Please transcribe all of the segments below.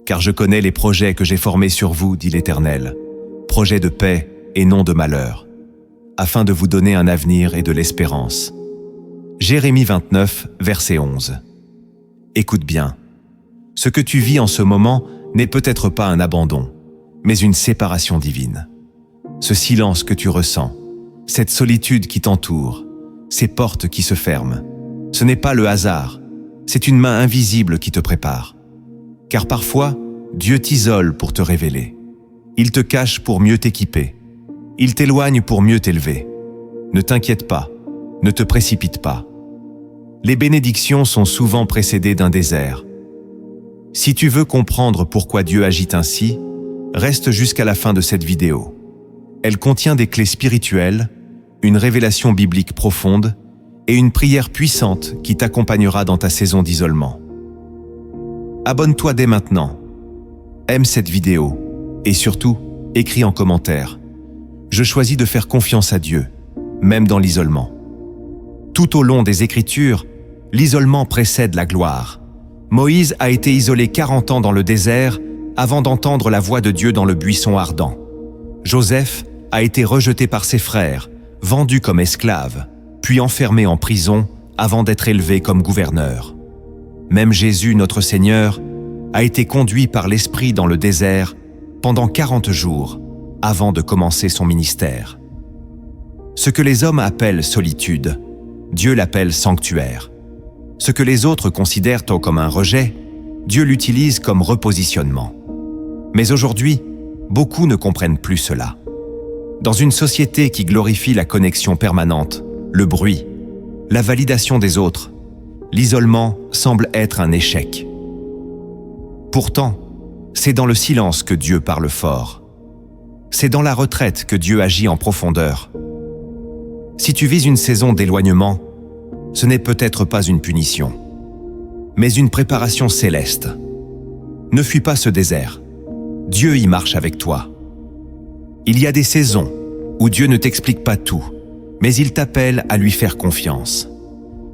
car je connais les projets que j'ai formés sur vous, dit l'Éternel, projets de paix et non de malheur, afin de vous donner un avenir et de l'espérance. Jérémie 29, verset 11. Écoute bien, ce que tu vis en ce moment n'est peut-être pas un abandon, mais une séparation divine. Ce silence que tu ressens, cette solitude qui t'entoure, ces portes qui se ferment, ce n'est pas le hasard, c'est une main invisible qui te prépare. Car parfois, Dieu t'isole pour te révéler. Il te cache pour mieux t'équiper. Il t'éloigne pour mieux t'élever. Ne t'inquiète pas, ne te précipite pas. Les bénédictions sont souvent précédées d'un désert. Si tu veux comprendre pourquoi Dieu agit ainsi, reste jusqu'à la fin de cette vidéo. Elle contient des clés spirituelles, une révélation biblique profonde et une prière puissante qui t'accompagnera dans ta saison d'isolement. Abonne-toi dès maintenant. Aime cette vidéo et surtout, écris en commentaire. Je choisis de faire confiance à Dieu, même dans l'isolement. Tout au long des Écritures, l'isolement précède la gloire. Moïse a été isolé 40 ans dans le désert avant d'entendre la voix de Dieu dans le buisson ardent. Joseph a été rejeté par ses frères, vendu comme esclave, puis enfermé en prison avant d'être élevé comme gouverneur. Même Jésus, notre Seigneur, a été conduit par l'Esprit dans le désert pendant 40 jours avant de commencer son ministère. Ce que les hommes appellent solitude, Dieu l'appelle sanctuaire. Ce que les autres considèrent comme un rejet, Dieu l'utilise comme repositionnement. Mais aujourd'hui, beaucoup ne comprennent plus cela. Dans une société qui glorifie la connexion permanente, le bruit, la validation des autres, l'isolement semble être un échec. Pourtant, c'est dans le silence que Dieu parle fort. C'est dans la retraite que Dieu agit en profondeur. Si tu vis une saison d'éloignement, ce n'est peut-être pas une punition, mais une préparation céleste. Ne fuis pas ce désert. Dieu y marche avec toi. Il y a des saisons où Dieu ne t'explique pas tout, mais il t'appelle à lui faire confiance.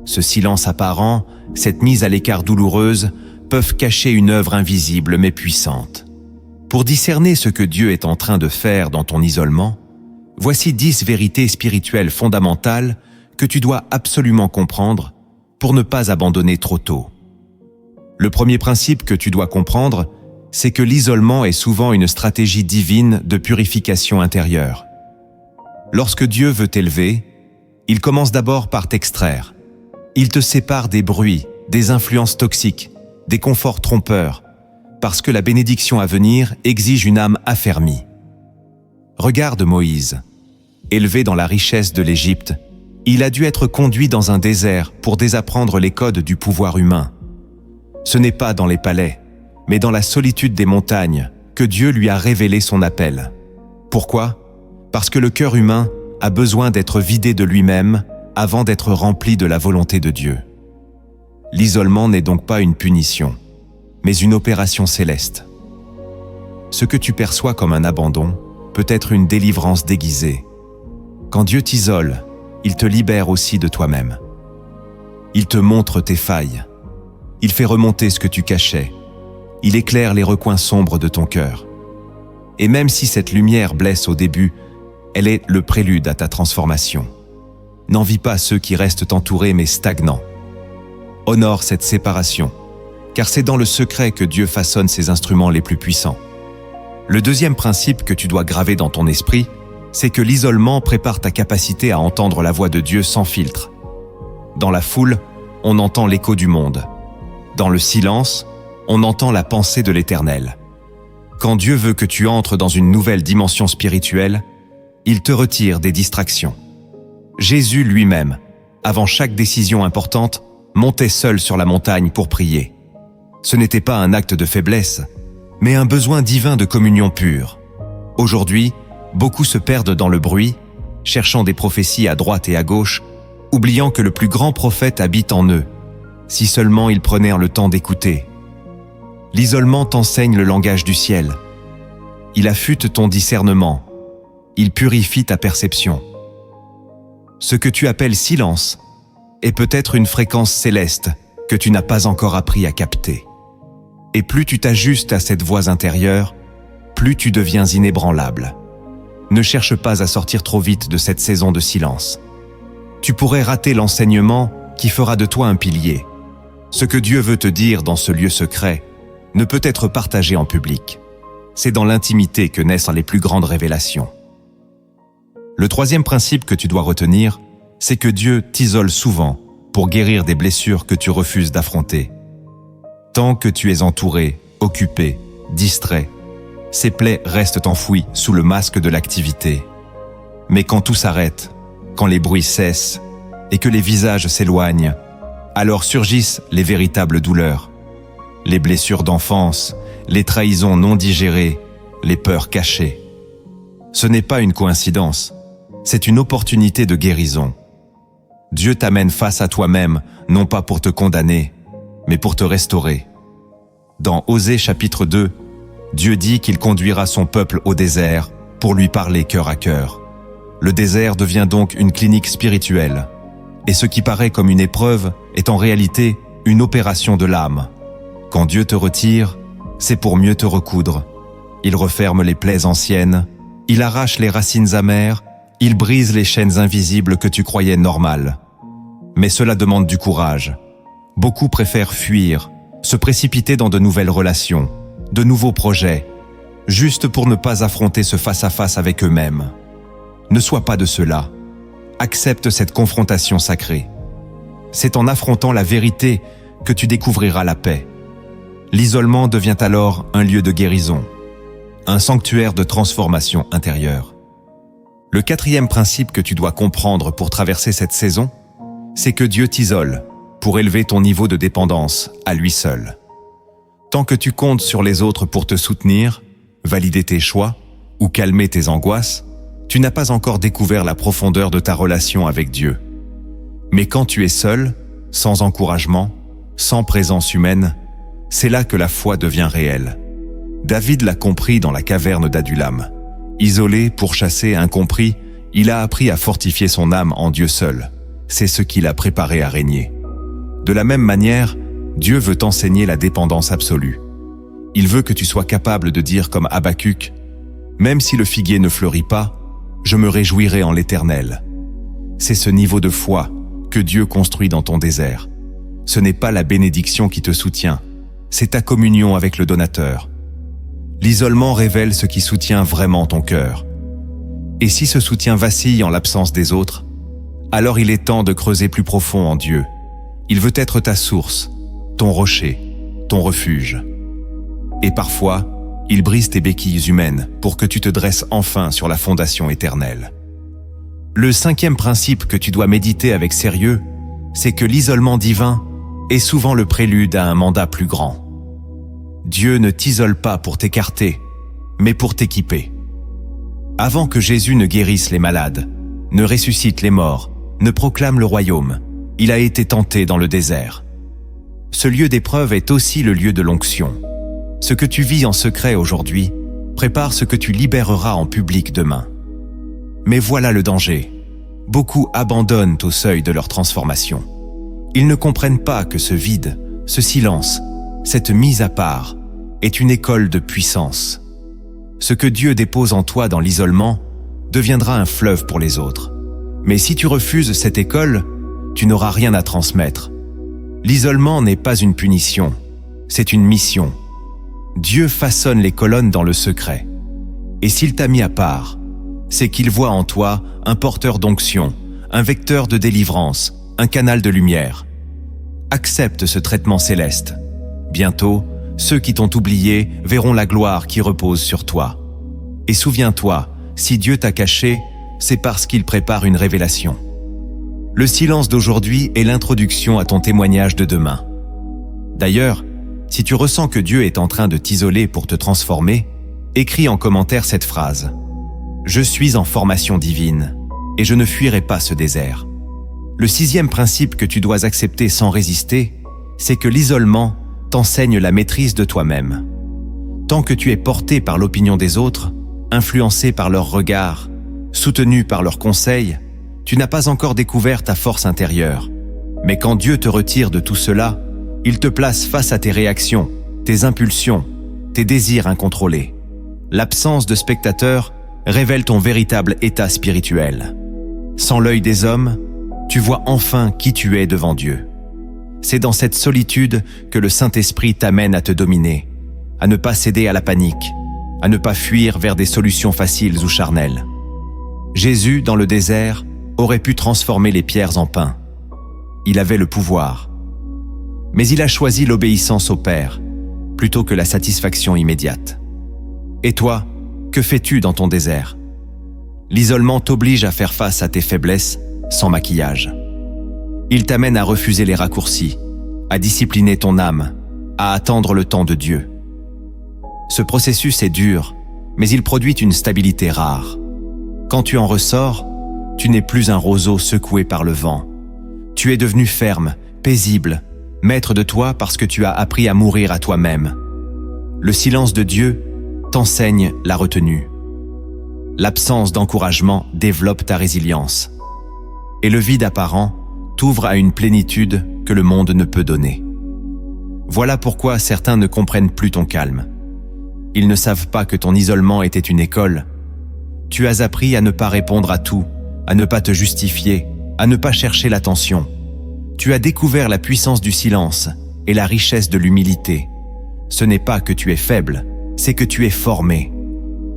Ce silence apparent, cette mise à l'écart douloureuse, peuvent cacher une œuvre invisible mais puissante. Pour discerner ce que Dieu est en train de faire dans ton isolement, voici 10 vérités spirituelles fondamentales que tu dois absolument comprendre pour ne pas abandonner trop tôt. Le premier principe que tu dois comprendre, c'est que l'isolement est souvent une stratégie divine de purification intérieure. Lorsque Dieu veut t'élever, il commence d'abord par t'extraire. Il te sépare des bruits, des influences toxiques, des conforts trompeurs, parce que la bénédiction à venir exige une âme affermie. Regarde Moïse. Élevé dans la richesse de l'Égypte, il a dû être conduit dans un désert pour désapprendre les codes du pouvoir humain. Ce n'est pas dans les palais, mais dans la solitude des montagnes que Dieu lui a révélé son appel. Pourquoi ? Parce que le cœur humain a besoin d'être vidé de lui-même avant d'être rempli de la volonté de Dieu. L'isolement n'est donc pas une punition, mais une opération céleste. Ce que tu perçois comme un abandon peut être une délivrance déguisée. Quand Dieu t'isole, il te libère aussi de toi-même. Il te montre tes failles. Il fait remonter ce que tu cachais. Il éclaire les recoins sombres de ton cœur. Et même si cette lumière blesse au début, elle est le prélude à ta transformation. N'envie pas ceux qui restent entourés mais stagnants. Honore cette séparation, car c'est dans le secret que Dieu façonne ses instruments les plus puissants. Le deuxième principe que tu dois graver dans ton esprit, c'est que l'isolement prépare ta capacité à entendre la voix de Dieu sans filtre. Dans la foule, on entend l'écho du monde. Dans le silence, on entend la pensée de l'Éternel. Quand Dieu veut que tu entres dans une nouvelle dimension spirituelle, il te retire des distractions. Jésus lui-même, avant chaque décision importante, montait seul sur la montagne pour prier. Ce n'était pas un acte de faiblesse, mais un besoin divin de communion pure. Aujourd'hui, beaucoup se perdent dans le bruit, cherchant des prophéties à droite et à gauche, oubliant que le plus grand prophète habite en eux, si seulement ils prenaient le temps d'écouter. L'isolement t'enseigne le langage du ciel. Il affûte ton discernement. Il purifie ta perception. Ce que tu appelles silence est peut-être une fréquence céleste que tu n'as pas encore appris à capter. Et plus tu t'ajustes à cette voix intérieure, plus tu deviens inébranlable. Ne cherche pas à sortir trop vite de cette saison de silence. Tu pourrais rater l'enseignement qui fera de toi un pilier. Ce que Dieu veut te dire dans ce lieu secret ne peut être partagé en public. C'est dans l'intimité que naissent les plus grandes révélations. Le troisième principe que tu dois retenir, c'est que Dieu t'isole souvent pour guérir des blessures que tu refuses d'affronter. Tant que tu es entouré, occupé, distrait, ces plaies restent enfouies sous le masque de l'activité. Mais quand tout s'arrête, quand les bruits cessent et que les visages s'éloignent, alors surgissent les véritables douleurs. Les blessures d'enfance, les trahisons non digérées, les peurs cachées. Ce n'est pas une coïncidence, c'est une opportunité de guérison. Dieu t'amène face à toi-même, non pas pour te condamner, mais pour te restaurer. Dans Osée chapitre 2, Dieu dit qu'il conduira son peuple au désert pour lui parler cœur à cœur. Le désert devient donc une clinique spirituelle, et ce qui paraît comme une épreuve est en réalité une opération de l'âme. Quand Dieu te retire, c'est pour mieux te recoudre. Il referme les plaies anciennes, il arrache les racines amères, il brise les chaînes invisibles que tu croyais normales. Mais cela demande du courage. Beaucoup préfèrent fuir, se précipiter dans de nouvelles relations, de nouveaux projets, juste pour ne pas affronter ce face-à-face avec eux-mêmes. Ne sois pas de ceux-là. Accepte cette confrontation sacrée. C'est en affrontant la vérité que tu découvriras la paix. L'isolement devient alors un lieu de guérison, un sanctuaire de transformation intérieure. Le quatrième principe que tu dois comprendre pour traverser cette saison, c'est que Dieu t'isole pour élever ton niveau de dépendance à lui seul. Tant que tu comptes sur les autres pour te soutenir, valider tes choix ou calmer tes angoisses, tu n'as pas encore découvert la profondeur de ta relation avec Dieu. Mais quand tu es seul, sans encouragement, sans présence humaine, c'est là que la foi devient réelle. David l'a compris dans la caverne d'Adulam. Isolé, pourchassé, incompris, il a appris à fortifier son âme en Dieu seul. C'est ce qui l'a préparé à régner. De la même manière, Dieu veut t'enseigner la dépendance absolue. Il veut que tu sois capable de dire comme Habacuc, « Même si le figuier ne fleurit pas, je me réjouirai en l'Éternel. » C'est ce niveau de foi que Dieu construit dans ton désert. Ce n'est pas la bénédiction qui te soutient, c'est ta communion avec le donateur. L'isolement révèle ce qui soutient vraiment ton cœur. Et si ce soutien vacille en l'absence des autres, alors il est temps de creuser plus profond en Dieu. Il veut être ta source, ton rocher, ton refuge. Et parfois, il brise tes béquilles humaines pour que tu te dresses enfin sur la fondation éternelle. Le cinquième principe que tu dois méditer avec sérieux, c'est que l'isolement divin est souvent le prélude à un mandat plus grand. Dieu ne t'isole pas pour t'écarter, mais pour t'équiper. Avant que Jésus ne guérisse les malades, ne ressuscite les morts, ne proclame le royaume, il a été tenté dans le désert. Ce lieu d'épreuve est aussi le lieu de l'onction. Ce que tu vis en secret aujourd'hui prépare ce que tu libéreras en public demain. Mais voilà le danger. Beaucoup abandonnent au seuil de leur transformation. Ils ne comprennent pas que ce vide, ce silence, cette mise à part est une école de puissance. Ce que Dieu dépose en toi dans l'isolement deviendra un fleuve pour les autres. Mais si tu refuses cette école, tu n'auras rien à transmettre. L'isolement n'est pas une punition, c'est une mission. Dieu façonne les colonnes dans le secret. Et s'il t'a mis à part, c'est qu'il voit en toi un porteur d'onction, un vecteur de délivrance, un canal de lumière. Accepte ce traitement céleste. Bientôt, ceux qui t'ont oublié verront la gloire qui repose sur toi. Et souviens-toi, si Dieu t'a caché, c'est parce qu'il prépare une révélation. Le silence d'aujourd'hui est l'introduction à ton témoignage de demain. D'ailleurs, si tu ressens que Dieu est en train de t'isoler pour te transformer, écris en commentaire cette phrase. « Je suis en formation divine, et je ne fuirai pas ce désert. » Le sixième principe que tu dois accepter sans résister, c'est que l'isolement t'enseigne la maîtrise de toi-même. Tant que tu es porté par l'opinion des autres, influencé par leurs regards, soutenu par leurs conseils, tu n'as pas encore découvert ta force intérieure. Mais quand Dieu te retire de tout cela, il te place face à tes réactions, tes impulsions, tes désirs incontrôlés. L'absence de spectateurs révèle ton véritable état spirituel. Sans l'œil des hommes, tu vois enfin qui tu es devant Dieu. C'est dans cette solitude que le Saint-Esprit t'amène à te dominer, à ne pas céder à la panique, à ne pas fuir vers des solutions faciles ou charnelles. Jésus, dans le désert, aurait pu transformer les pierres en pain. Il avait le pouvoir. Mais il a choisi l'obéissance au Père, plutôt que la satisfaction immédiate. Et toi, que fais-tu dans ton désert? L'isolement t'oblige à faire face à tes faiblesses sans maquillage. Il t'amène à refuser les raccourcis, à discipliner ton âme, à attendre le temps de Dieu. Ce processus est dur, mais il produit une stabilité rare. Quand tu en ressors, tu n'es plus un roseau secoué par le vent. Tu es devenu ferme, paisible, maître de toi parce que tu as appris à mourir à toi-même. Le silence de Dieu t'enseigne la retenue. L'absence d'encouragement développe ta résilience. Et le vide apparent t'ouvre à une plénitude que le monde ne peut donner. Voilà pourquoi certains ne comprennent plus ton calme. Ils ne savent pas que ton isolement était une école. Tu as appris à ne pas répondre à tout, à ne pas te justifier, à ne pas chercher l'attention. Tu as découvert la puissance du silence et la richesse de l'humilité. Ce n'est pas que tu es faible, c'est que tu es formé.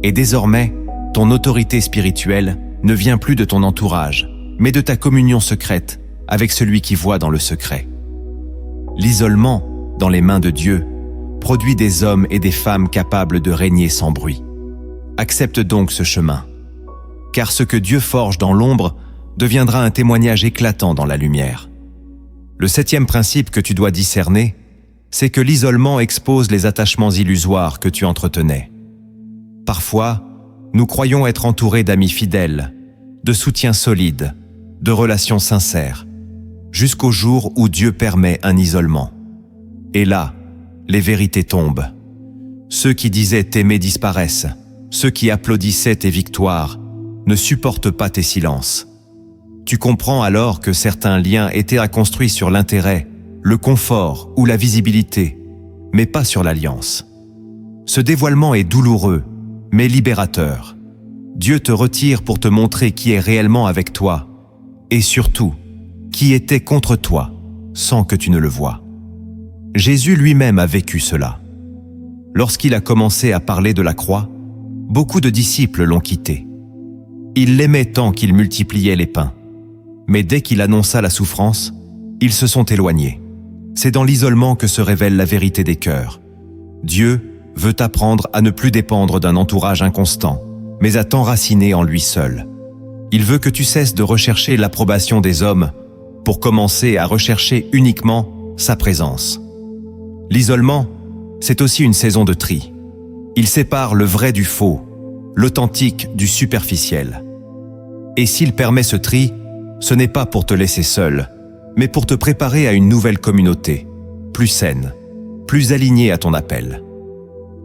Et désormais, ton autorité spirituelle ne vient plus de ton entourage, mais de ta communion secrète avec celui qui voit dans le secret. L'isolement, dans les mains de Dieu, produit des hommes et des femmes capables de régner sans bruit. Accepte donc ce chemin, car ce que Dieu forge dans l'ombre deviendra un témoignage éclatant dans la lumière. Le 7e principe que tu dois discerner, c'est que l'isolement expose les attachements illusoires que tu entretenais. Parfois, nous croyons être entourés d'amis fidèles, de soutiens solides, de relations sincères, jusqu'au jour où Dieu permet un isolement. Et là, les vérités tombent. Ceux qui disaient t'aimer disparaissent, ceux qui applaudissaient tes victoires ne supportent pas tes silences. Tu comprends alors que certains liens étaient construits sur l'intérêt, le confort ou la visibilité, mais pas sur l'alliance. Ce dévoilement est douloureux, mais libérateur. Dieu te retire pour te montrer qui est réellement avec toi, et surtout, qui était contre toi, sans que tu ne le vois. Jésus lui-même a vécu cela. Lorsqu'il a commencé à parler de la croix, beaucoup de disciples l'ont quitté. Il l'aimait tant qu'il multipliait les pains. Mais dès qu'il annonça la souffrance, ils se sont éloignés. C'est dans l'isolement que se révèle la vérité des cœurs. Dieu veut t'apprendre à ne plus dépendre d'un entourage inconstant, mais à t'enraciner en lui seul. Il veut que tu cesses de rechercher l'approbation des hommes pour commencer à rechercher uniquement sa présence. L'isolement, c'est aussi une saison de tri. Il sépare le vrai du faux, l'authentique du superficiel. Et s'il permet ce tri, ce n'est pas pour te laisser seul, mais pour te préparer à une nouvelle communauté, plus saine, plus alignée à ton appel.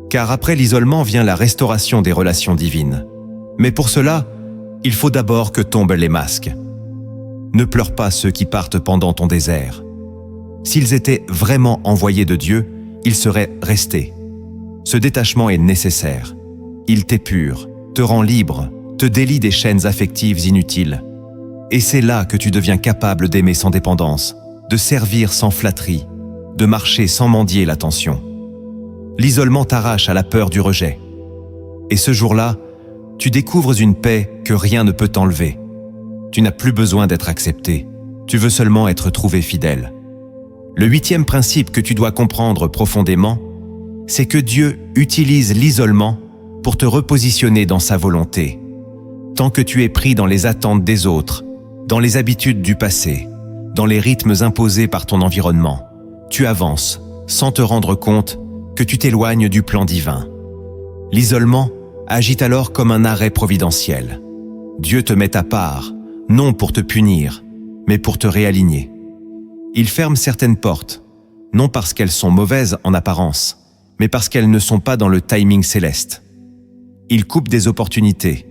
Car après l'isolement vient la restauration des relations divines. Mais pour cela, il faut d'abord que tombent les masques. Ne pleure pas ceux qui partent pendant ton désert. S'ils étaient vraiment envoyés de Dieu, ils seraient restés. Ce détachement est nécessaire. Il t'épure, te rend libre, te délie des chaînes affectives inutiles. Et c'est là que tu deviens capable d'aimer sans dépendance, de servir sans flatterie, de marcher sans mendier l'attention. L'isolement t'arrache à la peur du rejet. Et ce jour-là, tu découvres une paix que rien ne peut t'enlever. Tu n'as plus besoin d'être accepté, tu veux seulement être trouvé fidèle. Le 8e principe que tu dois comprendre profondément, c'est que Dieu utilise l'isolement pour te repositionner dans sa volonté. Tant que tu es pris dans les attentes des autres, dans les habitudes du passé, dans les rythmes imposés par ton environnement, tu avances sans te rendre compte que tu t'éloignes du plan divin. L'isolement agit alors comme un arrêt providentiel. Dieu te met à part, non pour te punir, mais pour te réaligner. Il ferme certaines portes, non parce qu'elles sont mauvaises en apparence, mais parce qu'elles ne sont pas dans le timing céleste. Il coupe des opportunités,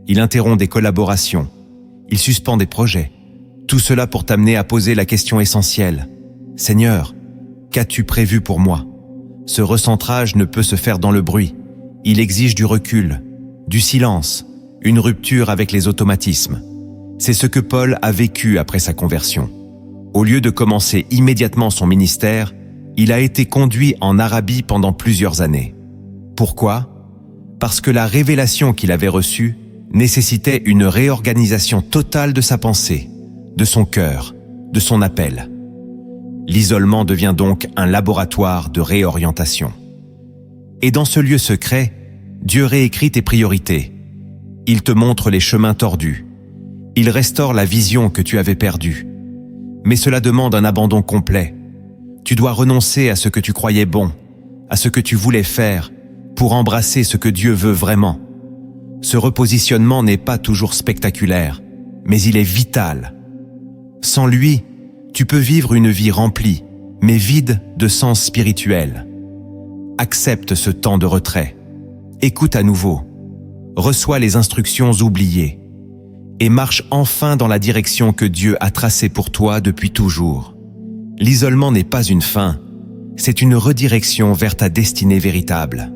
il interrompt des collaborations, il suspend des projets. Tout cela pour t'amener à poser la question essentielle. Seigneur, qu'as-tu prévu pour moi? Ce recentrage ne peut se faire dans le bruit. Il exige du recul, du silence, une rupture avec les automatismes. C'est ce que Paul a vécu après sa conversion. Au lieu de commencer immédiatement son ministère, il a été conduit en Arabie pendant plusieurs années. Pourquoi ? Parce que la révélation qu'il avait reçue nécessitait une réorganisation totale de sa pensée, de son cœur, de son appel. L'isolement devient donc un laboratoire de réorientation. Et dans ce lieu secret, Dieu réécrit tes priorités. Il te montre les chemins tordus. Il restaure la vision que tu avais perdue. Mais cela demande un abandon complet. Tu dois renoncer à ce que tu croyais bon, à ce que tu voulais faire, pour embrasser ce que Dieu veut vraiment. Ce repositionnement n'est pas toujours spectaculaire, mais il est vital. Sans lui, tu peux vivre une vie remplie, mais vide de sens spirituel. Accepte ce temps de retrait. Écoute à nouveau. Reçois les instructions oubliées. Et marche enfin dans la direction que Dieu a tracée pour toi depuis toujours. L'isolement n'est pas une fin, c'est une redirection vers ta destinée véritable.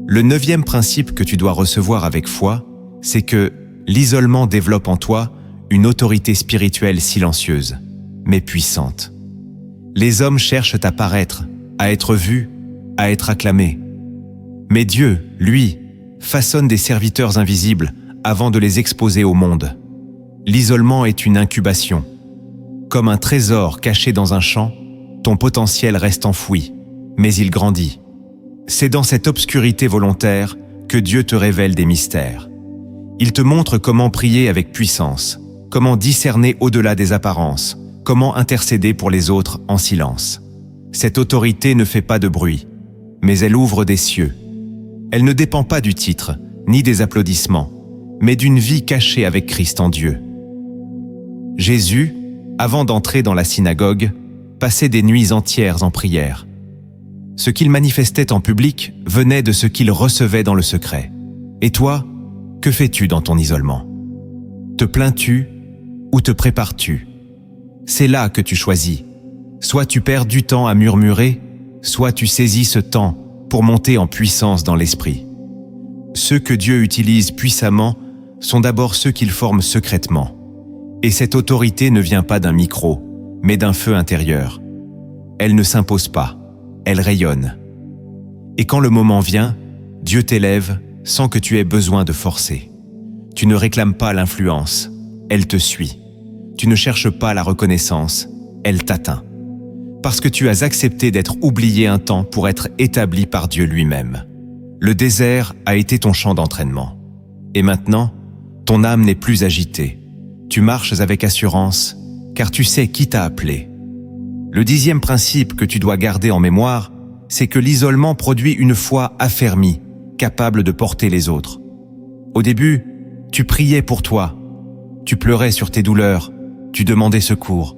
Le 9e principe que tu dois recevoir avec foi, c'est que l'isolement développe en toi une autorité spirituelle silencieuse, mais puissante. Les hommes cherchent à paraître, à être vus, à être acclamés. Mais Dieu, lui, façonne des serviteurs invisibles avant de les exposer au monde. L'isolement est une incubation. Comme un trésor caché dans un champ, ton potentiel reste enfoui, mais il grandit. C'est dans cette obscurité volontaire que Dieu te révèle des mystères. Il te montre comment prier avec puissance, comment discerner au-delà des apparences, comment intercéder pour les autres en silence. Cette autorité ne fait pas de bruit, mais elle ouvre des cieux. Elle ne dépend pas du titre, ni des applaudissements, mais d'une vie cachée avec Christ en Dieu. Jésus, avant d'entrer dans la synagogue, passait des nuits entières en prière. Ce qu'il manifestait en public venait de ce qu'il recevait dans le secret. Et toi, que fais-tu dans ton isolement ? Te plains-tu ou te prépares-tu ? C'est là que tu choisis. Soit tu perds du temps à murmurer, soit tu saisis ce temps pour monter en puissance dans l'esprit. Ceux que Dieu utilise puissamment sont d'abord ceux qu'il forme secrètement. Et cette autorité ne vient pas d'un micro, mais d'un feu intérieur. Elle ne s'impose pas, elle rayonne. Et quand le moment vient, Dieu t'élève sans que tu aies besoin de forcer. Tu ne réclames pas l'influence, elle te suit. Tu ne cherches pas la reconnaissance, elle t'atteint. Parce que tu as accepté d'être oublié un temps pour être établi par Dieu lui-même. Le désert a été ton champ d'entraînement. Et maintenant, ton âme n'est plus agitée. Tu marches avec assurance, car tu sais qui t'a appelé. Le 10e principe que tu dois garder en mémoire, c'est que l'isolement produit une foi affermie, capable de porter les autres. Au début, tu priais pour toi, tu pleurais sur tes douleurs, tu demandais secours.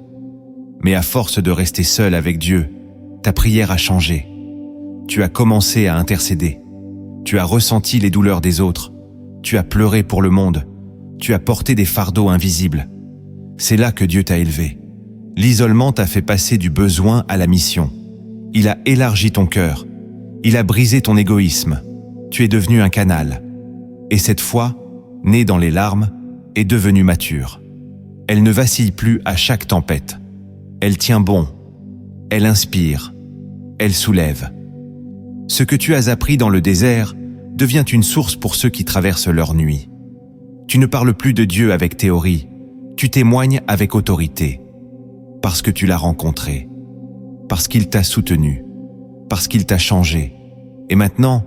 Mais à force de rester seul avec Dieu, ta prière a changé. Tu as commencé à intercéder. Tu as ressenti les douleurs des autres. Tu as pleuré pour le monde. Tu as porté des fardeaux invisibles. C'est là que Dieu t'a élevé. L'isolement t'a fait passer du besoin à la mission. Il a élargi ton cœur. Il a brisé ton égoïsme. Tu es devenu un canal. Et cette foi, née dans les larmes, est devenue mature. Elle ne vacille plus à chaque tempête. Elle tient bon. Elle inspire. Elle soulève. Ce que tu as appris dans le désert devient une source pour ceux qui traversent leur nuit. Tu ne parles plus de Dieu avec théorie, tu témoignes avec autorité. Parce que tu l'as rencontré, parce qu'il t'a soutenu, parce qu'il t'a changé. Et maintenant,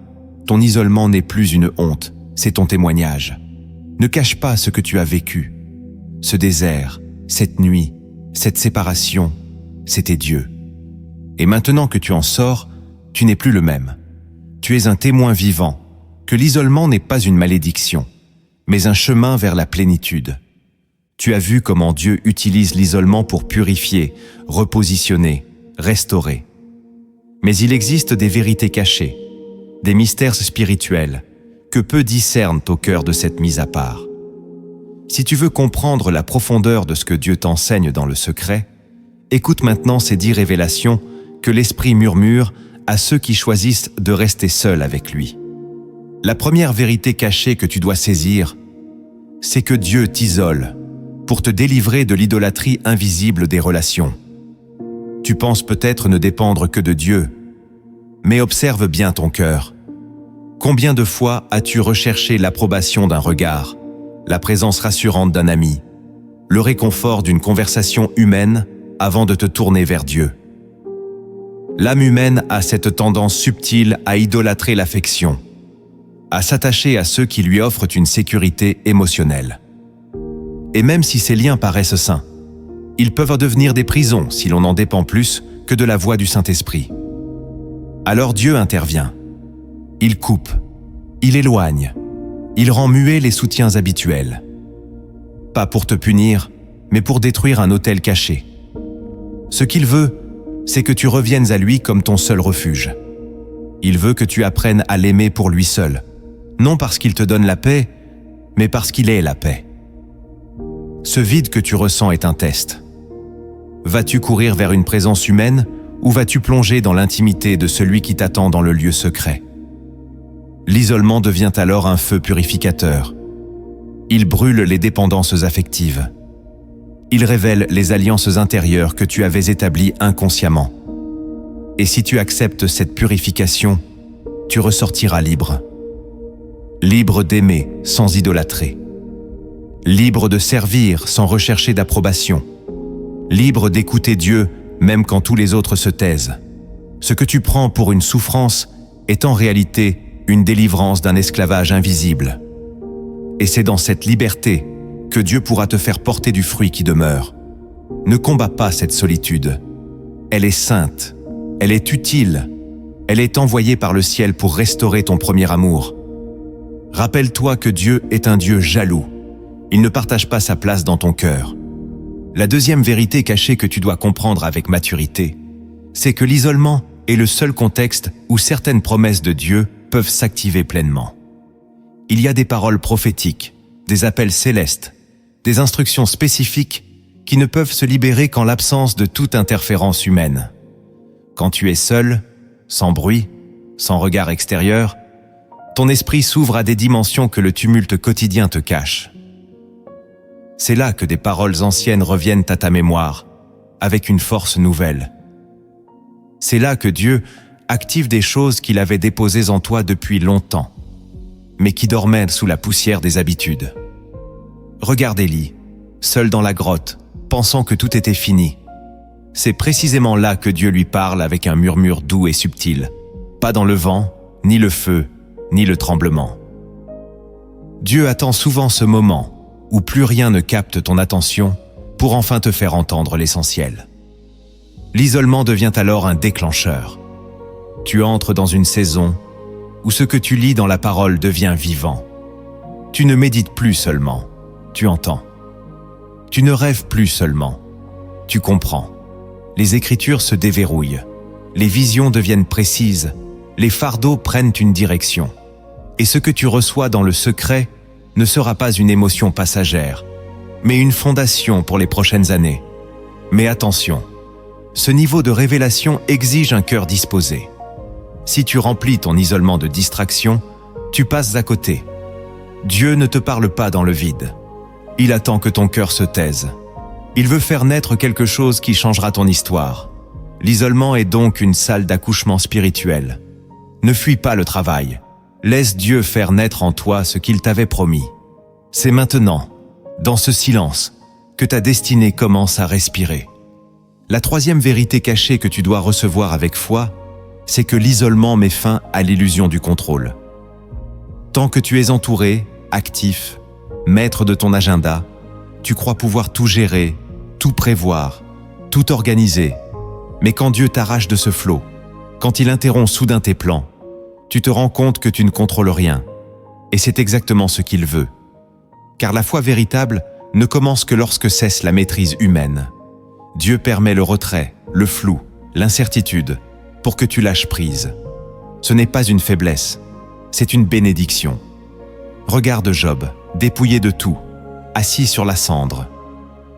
ton isolement n'est plus une honte, c'est ton témoignage. Ne cache pas ce que tu as vécu. Ce désert, cette nuit, cette séparation, c'était Dieu. Et maintenant que tu en sors, tu n'es plus le même. Tu es un témoin vivant, que l'isolement n'est pas une malédiction, mais un chemin vers la plénitude. Tu as vu comment Dieu utilise l'isolement pour purifier, repositionner, restaurer. Mais il existe des vérités cachées, des mystères spirituels, que peu discernent au cœur de cette mise à part. Si tu veux comprendre la profondeur de ce que Dieu t'enseigne dans le secret, écoute maintenant ces 10 révélations que l'Esprit murmure à ceux qui choisissent de rester seuls avec lui. La première vérité cachée que tu dois saisir, c'est que Dieu t'isole pour te délivrer de l'idolâtrie invisible des relations. Tu penses peut-être ne dépendre que de Dieu, mais observe bien ton cœur. Combien de fois as-tu recherché l'approbation d'un regard, la présence rassurante d'un ami, le réconfort d'une conversation humaine avant de te tourner vers Dieu? L'âme humaine a cette tendance subtile à idolâtrer l'affection, à s'attacher à ceux qui lui offrent une sécurité émotionnelle. Et même si ces liens paraissent sains, ils peuvent devenir des prisons si l'on n'en dépend plus que de la voix du Saint-Esprit. Alors Dieu intervient. Il coupe, il éloigne, il rend muets les soutiens habituels. Pas pour te punir, mais pour détruire un autel caché. Ce qu'il veut, c'est que tu reviennes à lui comme ton seul refuge. Il veut que tu apprennes à l'aimer pour lui seul, non parce qu'il te donne la paix, mais parce qu'il est la paix. Ce vide que tu ressens est un test. Vas-tu courir vers une présence humaine ou vas-tu plonger dans l'intimité de celui qui t'attend dans le lieu secret? L'isolement devient alors un feu purificateur. Il brûle les dépendances affectives. Il révèle les alliances intérieures que tu avais établies inconsciemment. Et si tu acceptes cette purification, tu ressortiras libre. Libre d'aimer sans idolâtrer. Libre de servir sans rechercher d'approbation. Libre d'écouter Dieu même quand tous les autres se taisent. Ce que tu prends pour une souffrance est en réalité une délivrance d'un esclavage invisible. Et c'est dans cette liberté que Dieu pourra te faire porter du fruit qui demeure. Ne combats pas cette solitude. Elle est sainte, elle est utile, elle est envoyée par le ciel pour restaurer ton premier amour. Rappelle-toi que Dieu est un Dieu jaloux. Il ne partage pas sa place dans ton cœur. La deuxième vérité cachée que tu dois comprendre avec maturité, c'est que l'isolement est le seul contexte où certaines promesses de Dieu peuvent s'activer pleinement. Il y a des paroles prophétiques, des appels célestes, des instructions spécifiques qui ne peuvent se libérer qu'en l'absence de toute interférence humaine. Quand tu es seul, sans bruit, sans regard extérieur, ton esprit s'ouvre à des dimensions que le tumulte quotidien te cache. C'est là que des paroles anciennes reviennent à ta mémoire, avec une force nouvelle. C'est là que Dieu active des choses qu'il avait déposées en toi depuis longtemps, mais qui dormaient sous la poussière des habitudes. Regarde Élie, seul dans la grotte, pensant que tout était fini. C'est précisément là que Dieu lui parle avec un murmure doux et subtil, pas dans le vent, ni le feu, ni le tremblement. Dieu attend souvent ce moment où plus rien ne capte ton attention pour enfin te faire entendre l'essentiel. L'isolement devient alors un déclencheur. Tu entres dans une saison où ce que tu lis dans la parole devient vivant. Tu ne médites plus seulement, tu entends. Tu ne rêves plus seulement, tu comprends. Les Écritures se déverrouillent, les visions deviennent précises, les fardeaux prennent une direction. Et ce que tu reçois dans le secret ne sera pas une émotion passagère, mais une fondation pour les prochaines années. Mais attention, ce niveau de révélation exige un cœur disposé. Si tu remplis ton isolement de distractions, tu passes à côté. Dieu ne te parle pas dans le vide. Il attend que ton cœur se taise. Il veut faire naître quelque chose qui changera ton histoire. L'isolement est donc une salle d'accouchement spirituel. Ne fuis pas le travail. Laisse Dieu faire naître en toi ce qu'il t'avait promis. C'est maintenant, dans ce silence, que ta destinée commence à respirer. La troisième vérité cachée que tu dois recevoir avec foi, c'est que l'isolement met fin à l'illusion du contrôle. Tant que tu es entouré, actif, maître de ton agenda, tu crois pouvoir tout gérer, tout prévoir, tout organiser. Mais quand Dieu t'arrache de ce flot, quand il interrompt soudain tes plans, tu te rends compte que tu ne contrôles rien. Et c'est exactement ce qu'il veut. Car la foi véritable ne commence que lorsque cesse la maîtrise humaine. Dieu permet le retrait, le flou, l'incertitude, pour que tu lâches prise. Ce n'est pas une faiblesse, c'est une bénédiction. Regarde Job, dépouillé de tout, assis sur la cendre.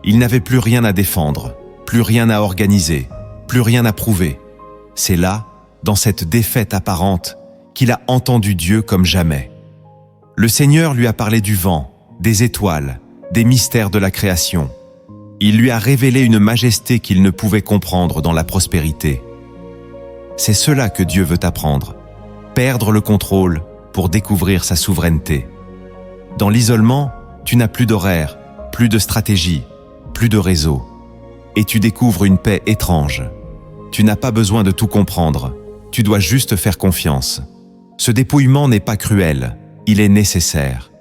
Il n'avait plus rien à défendre, plus rien à organiser, plus rien à prouver. C'est là, dans cette défaite apparente, qu'il a entendu Dieu comme jamais. Le Seigneur lui a parlé du vent, des étoiles, des mystères de la création. Il lui a révélé une majesté qu'il ne pouvait comprendre dans la prospérité. C'est cela que Dieu veut apprendre, perdre le contrôle pour découvrir sa souveraineté. Dans l'isolement, tu n'as plus d'horaire, plus de stratégie, plus de réseau. Et tu découvres une paix étrange. Tu n'as pas besoin de tout comprendre, tu dois juste faire confiance. Ce dépouillement n'est pas cruel, il est nécessaire.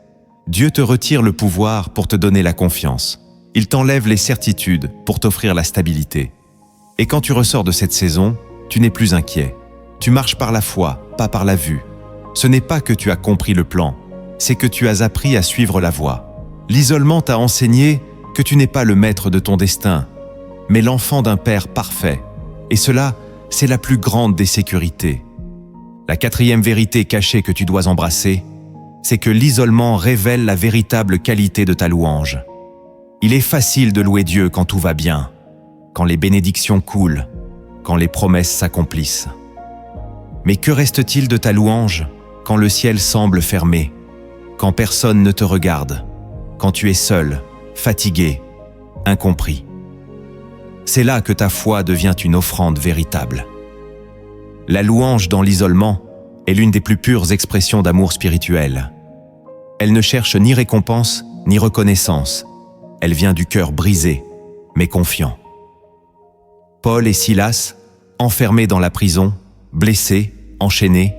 Dieu te retire le pouvoir pour te donner la confiance. Il t'enlève les certitudes pour t'offrir la stabilité. Et quand tu ressors de cette saison, tu n'es plus inquiet. Tu marches par la foi, pas par la vue. Ce n'est pas que tu as compris le plan, c'est que tu as appris à suivre la voie. L'isolement t'a enseigné que tu n'es pas le maître de ton destin, mais l'enfant d'un Père parfait. Et cela, c'est la plus grande des sécurités. La quatrième vérité cachée que tu dois embrasser, c'est que l'isolement révèle la véritable qualité de ta louange. Il est facile de louer Dieu quand tout va bien, quand les bénédictions coulent, quand les promesses s'accomplissent. Mais que reste-t-il de ta louange quand le ciel semble fermé, quand personne ne te regarde, quand tu es seul, fatigué, incompris? C'est là que ta foi devient une offrande véritable. La louange dans l'isolement est l'une des plus pures expressions d'amour spirituel. Elle ne cherche ni récompense ni reconnaissance. Elle vient du cœur brisé, mais confiant. Paul et Silas, enfermés dans la prison, blessés, enchaînés,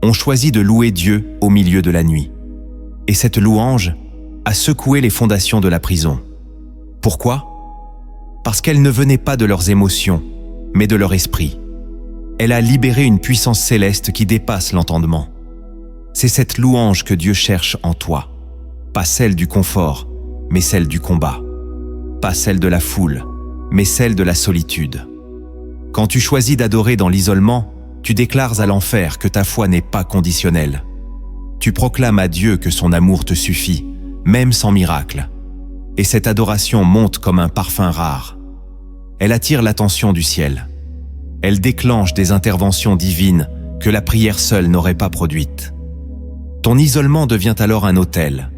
ont choisi de louer Dieu au milieu de la nuit. Et cette louange a secoué les fondations de la prison. Pourquoi ? Parce qu'elle ne venait pas de leurs émotions, mais de leur esprit. Elle a libéré une puissance céleste qui dépasse l'entendement. C'est cette louange que Dieu cherche en toi. Pas celle du confort, mais celle du combat. Pas celle de la foule, mais celle de la solitude. Quand tu choisis d'adorer dans l'isolement, tu déclares à l'enfer que ta foi n'est pas conditionnelle. Tu proclames à Dieu que son amour te suffit, même sans miracle. Et cette adoration monte comme un parfum rare. Elle attire l'attention du ciel. Elle déclenche des interventions divines que la prière seule n'aurait pas produites. Ton isolement devient alors un autel.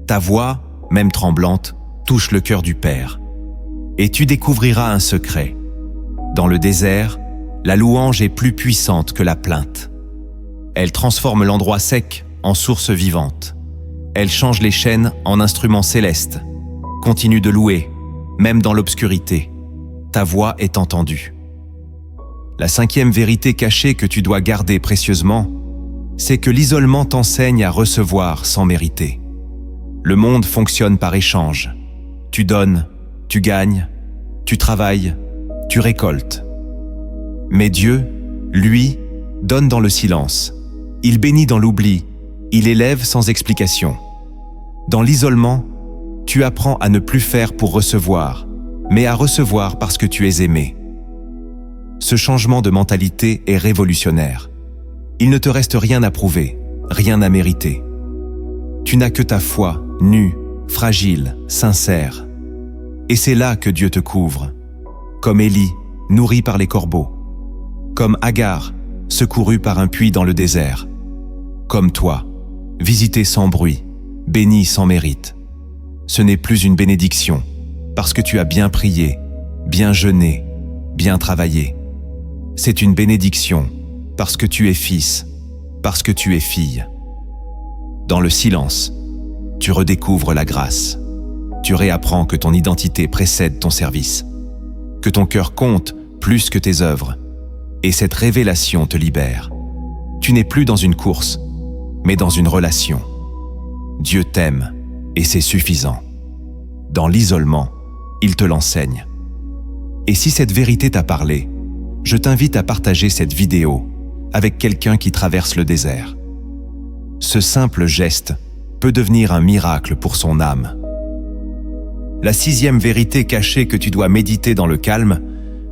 Ta voix, même tremblante, touche le cœur du Père. Et tu découvriras un secret. Dans le désert, la louange est plus puissante que la plainte. Elle transforme l'endroit sec en source vivante. Elle change les chaînes en instruments célestes. Continue de louer, même dans l'obscurité. Ta voix est entendue. La cinquième vérité cachée que tu dois garder précieusement, c'est que l'isolement t'enseigne à recevoir sans mériter. Le monde fonctionne par échange. Tu donnes, tu gagnes, tu travailles, tu récoltes. Mais Dieu, lui, donne dans le silence. Il bénit dans l'oubli, il élève sans explication. Dans l'isolement, tu apprends à ne plus faire pour recevoir, mais à recevoir parce que tu es aimé. Ce changement de mentalité est révolutionnaire. Il ne te reste rien à prouver, rien à mériter. Tu n'as que ta foi, nue, fragile, sincère. Et c'est là que Dieu te couvre, comme Élie, nourri par les corbeaux, comme Agar, secouru par un puits dans le désert, comme toi, visité sans bruit, béni sans mérite. Ce n'est plus une bénédiction, parce que tu as bien prié, bien jeûné, bien travaillé. C'est une bénédiction, parce que tu es fils, parce que tu es fille. Dans le silence, tu redécouvres la grâce. Tu réapprends que ton identité précède ton service, que ton cœur compte plus que tes œuvres, et cette révélation te libère. Tu n'es plus dans une course, mais dans une relation. Dieu t'aime, et c'est suffisant. Dans l'isolement, il te l'enseigne. Et si cette vérité t'a parlé, je t'invite à partager cette vidéo avec quelqu'un qui traverse le désert. Ce simple geste peut devenir un miracle pour son âme. La sixième vérité cachée que tu dois méditer dans le calme,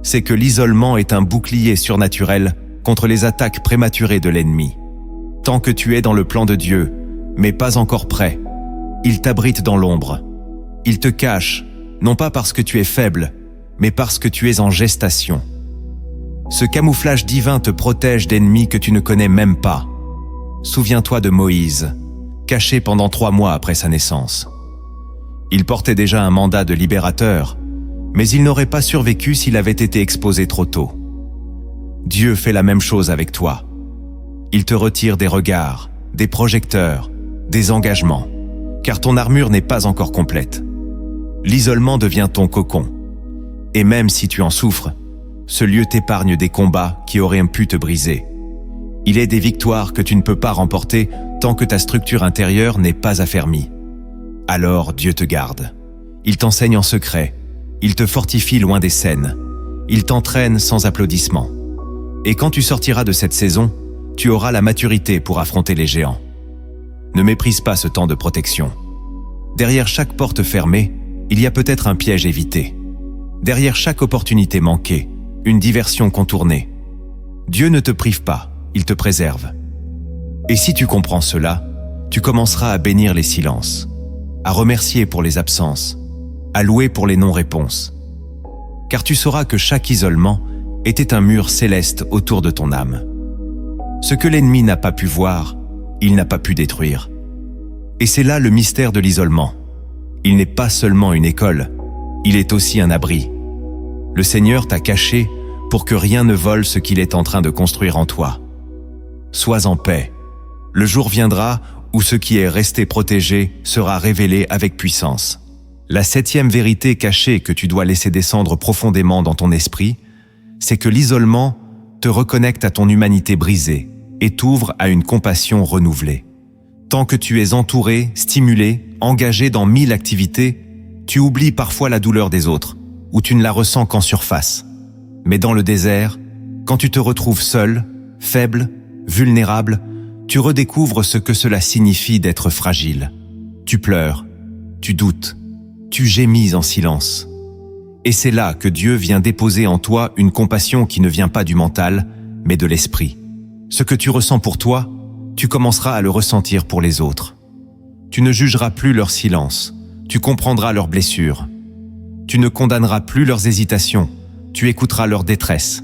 c'est que l'isolement est un bouclier surnaturel contre les attaques prématurées de l'ennemi. Tant que tu es dans le plan de Dieu, mais pas encore prêt, il t'abrite dans l'ombre. Il te cache, non pas parce que tu es faible, mais parce que tu es en gestation. Ce camouflage divin te protège d'ennemis que tu ne connais même pas. Souviens-toi de Moïse, caché pendant 3 mois après sa naissance. Il portait déjà un mandat de libérateur, mais il n'aurait pas survécu s'il avait été exposé trop tôt. Dieu fait la même chose avec toi. Il te retire des regards, des projecteurs, des engagements, car ton armure n'est pas encore complète. L'isolement devient ton cocon. Et même si tu en souffres, ce lieu t'épargne des combats qui auraient pu te briser. Il est des victoires que tu ne peux pas remporter tant que ta structure intérieure n'est pas affermie. Alors Dieu te garde. Il t'enseigne en secret. Il te fortifie loin des scènes. Il t'entraîne sans applaudissements. Et quand tu sortiras de cette saison, tu auras la maturité pour affronter les géants. Ne méprise pas ce temps de protection. Derrière chaque porte fermée, il y a peut-être un piège évité. Derrière chaque opportunité manquée, une diversion contournée. Dieu ne te prive pas, il te préserve. Et si tu comprends cela, tu commenceras à bénir les silences, à remercier pour les absences, à louer pour les non-réponses. Car tu sauras que chaque isolement était un mur céleste autour de ton âme. Ce que l'ennemi n'a pas pu voir, il n'a pas pu détruire. Et c'est là le mystère de l'isolement. Il n'est pas seulement une école, il est aussi un abri. Le Seigneur t'a caché pour que rien ne vole ce qu'il est en train de construire en toi. Sois en paix. Le jour viendra où ce qui est resté protégé sera révélé avec puissance. La 7e vérité cachée que tu dois laisser descendre profondément dans ton esprit, c'est que l'isolement te reconnecte à ton humanité brisée et t'ouvre à une compassion renouvelée. Tant que tu es entouré, stimulé, engagé dans 1000 activités, tu oublies parfois la douleur des autres, ou tu ne la ressens qu'en surface. Mais dans le désert, quand tu te retrouves seul, faible, vulnérable, tu redécouvres ce que cela signifie d'être fragile. Tu pleures, tu doutes, tu gémis en silence. Et c'est là que Dieu vient déposer en toi une compassion qui ne vient pas du mental, mais de l'esprit. Ce que tu ressens pour toi, tu commenceras à le ressentir pour les autres. Tu ne jugeras plus leur silence, tu comprendras leurs blessures. Tu ne condamneras plus leurs hésitations, tu écouteras leur détresse,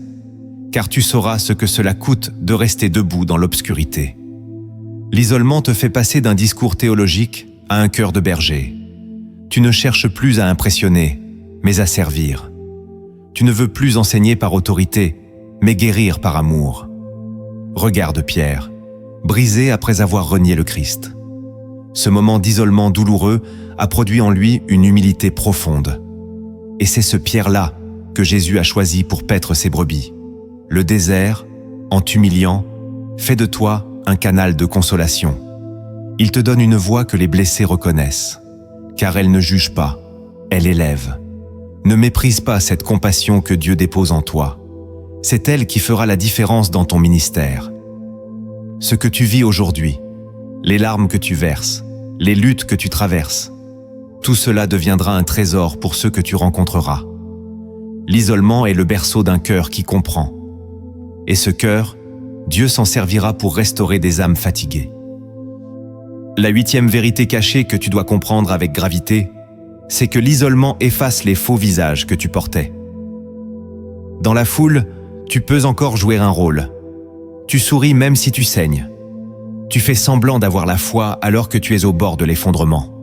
car tu sauras ce que cela coûte de rester debout dans l'obscurité. L'isolement te fait passer d'un discours théologique à un cœur de berger. Tu ne cherches plus à impressionner, mais à servir. Tu ne veux plus enseigner par autorité, mais guérir par amour. Regarde Pierre, brisé après avoir renié le Christ. Ce moment d'isolement douloureux a produit en lui une humilité profonde. Et c'est ce Pierre-là que Jésus a choisi pour paître ses brebis. Le désert, en t'humiliant, fait de toi un canal de consolation. Il te donne une voix que les blessés reconnaissent, car elle ne juge pas, elle élève. Ne méprise pas cette compassion que Dieu dépose en toi. C'est elle qui fera la différence dans ton ministère. Ce que tu vis aujourd'hui, les larmes que tu verses, les luttes que tu traverses, tout cela deviendra un trésor pour ceux que tu rencontreras. L'isolement est le berceau d'un cœur qui comprend. Et ce cœur, Dieu s'en servira pour restaurer des âmes fatiguées. La 8e vérité cachée que tu dois comprendre avec gravité, c'est que l'isolement efface les faux visages que tu portais. Dans la foule, tu peux encore jouer un rôle. Tu souris même si tu saignes. Tu fais semblant d'avoir la foi alors que tu es au bord de l'effondrement.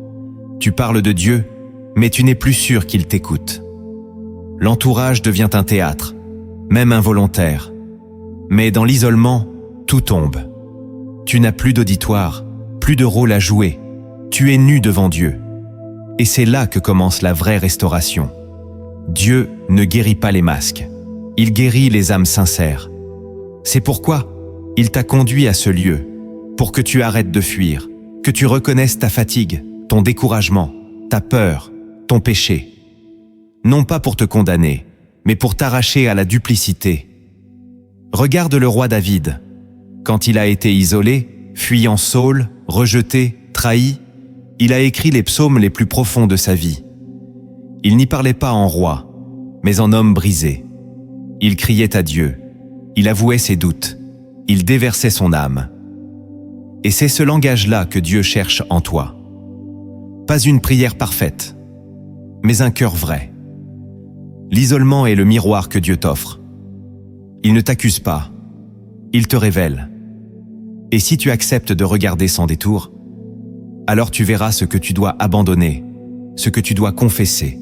Tu parles de Dieu, mais tu n'es plus sûr qu'il t'écoute. L'entourage devient un théâtre, même involontaire. Mais dans l'isolement, tout tombe. Tu n'as plus d'auditoire, plus de rôle à jouer. Tu es nu devant Dieu. Et c'est là que commence la vraie restauration. Dieu ne guérit pas les masques. Il guérit les âmes sincères. C'est pourquoi il t'a conduit à ce lieu, pour que tu arrêtes de fuir, que tu reconnaisses ta fatigue, ton découragement, ta peur, ton péché. Non pas pour te condamner, mais pour t'arracher à la duplicité. Regarde le roi David. Quand il a été isolé, fuyant Saul, rejeté, trahi, il a écrit les psaumes les plus profonds de sa vie. Il n'y parlait pas en roi, mais en homme brisé. Il criait à Dieu, il avouait ses doutes, il déversait son âme. Et c'est ce langage-là que Dieu cherche en toi. Pas une prière parfaite, mais un cœur vrai. L'isolement est le miroir que Dieu t'offre. Il ne t'accuse pas. Il te révèle. Et si tu acceptes de regarder sans détour, alors tu verras ce que tu dois abandonner, ce que tu dois confesser,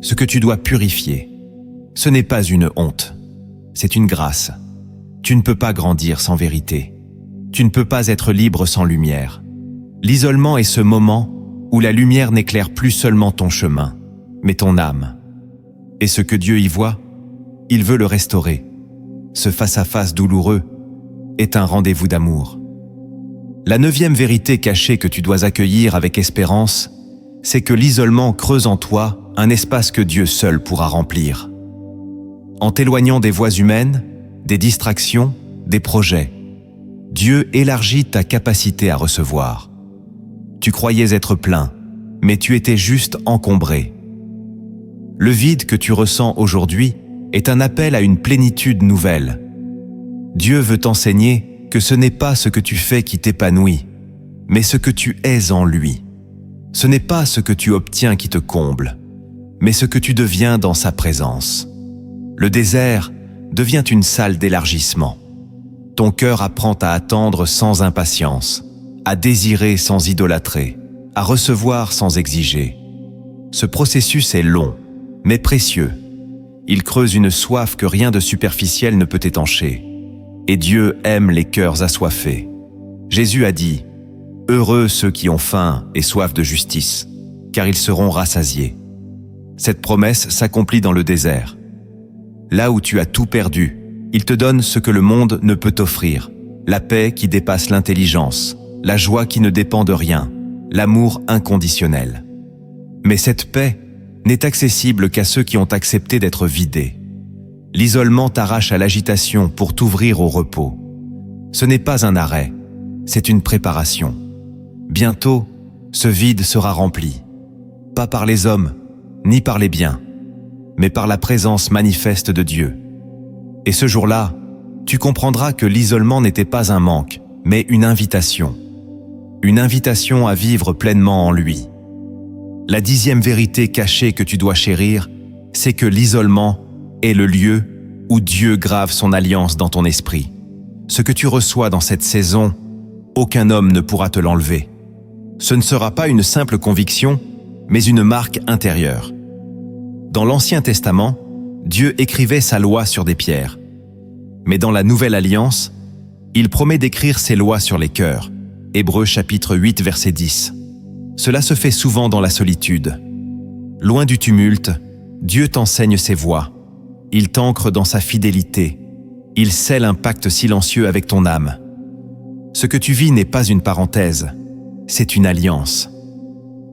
ce que tu dois purifier. Ce n'est pas une honte, c'est une grâce. Tu ne peux pas grandir sans vérité. Tu ne peux pas être libre sans lumière. L'isolement est ce moment où la lumière n'éclaire plus seulement ton chemin, mais ton âme. Et ce que Dieu y voit, il veut le restaurer. Ce face-à-face douloureux est un rendez-vous d'amour. La 9e vérité cachée que tu dois accueillir avec espérance, c'est que l'isolement creuse en toi un espace que Dieu seul pourra remplir. En t'éloignant des voies humaines, des distractions, des projets, Dieu élargit ta capacité à recevoir. Tu croyais être plein, mais tu étais juste encombré. Le vide que tu ressens aujourd'hui est un appel à une plénitude nouvelle. Dieu veut t'enseigner que ce n'est pas ce que tu fais qui t'épanouit, mais ce que tu es en lui. Ce n'est pas ce que tu obtiens qui te comble, mais ce que tu deviens dans sa présence. Le désert devient une salle d'élargissement. Ton cœur apprend à attendre sans impatience, à désirer sans idolâtrer, à recevoir sans exiger. Ce processus est long, mais précieux. Il creuse une soif que rien de superficiel ne peut étancher. Et Dieu aime les cœurs assoiffés. Jésus a dit « Heureux ceux qui ont faim et soif de justice, car ils seront rassasiés. » Cette promesse s'accomplit dans le désert. Là où tu as tout perdu, il te donne ce que le monde ne peut t'offrir, la paix qui dépasse l'intelligence, la joie qui ne dépend de rien, l'amour inconditionnel. Mais cette paix n'est accessible qu'à ceux qui ont accepté d'être vidés. L'isolement t'arrache à l'agitation pour t'ouvrir au repos. Ce n'est pas un arrêt, c'est une préparation. Bientôt, ce vide sera rempli, pas par les hommes, ni par les biens, mais par la présence manifeste de Dieu. Et ce jour-là, tu comprendras que l'isolement n'était pas un manque, mais une invitation à vivre pleinement en lui. La 10e vérité cachée que tu dois chérir, c'est que l'isolement est le lieu où Dieu grave son alliance dans ton esprit. Ce que tu reçois dans cette saison, aucun homme ne pourra te l'enlever. Ce ne sera pas une simple conviction, mais une marque intérieure. Dans l'Ancien Testament, Dieu écrivait sa loi sur des pierres. Mais dans la Nouvelle Alliance, il promet d'écrire ses lois sur les cœurs. Hébreux chapitre 8, verset 10. Cela se fait souvent dans la solitude. Loin du tumulte, Dieu t'enseigne ses voies. Il t'ancre dans sa fidélité. Il scelle un pacte silencieux avec ton âme. Ce que tu vis n'est pas une parenthèse, c'est une alliance.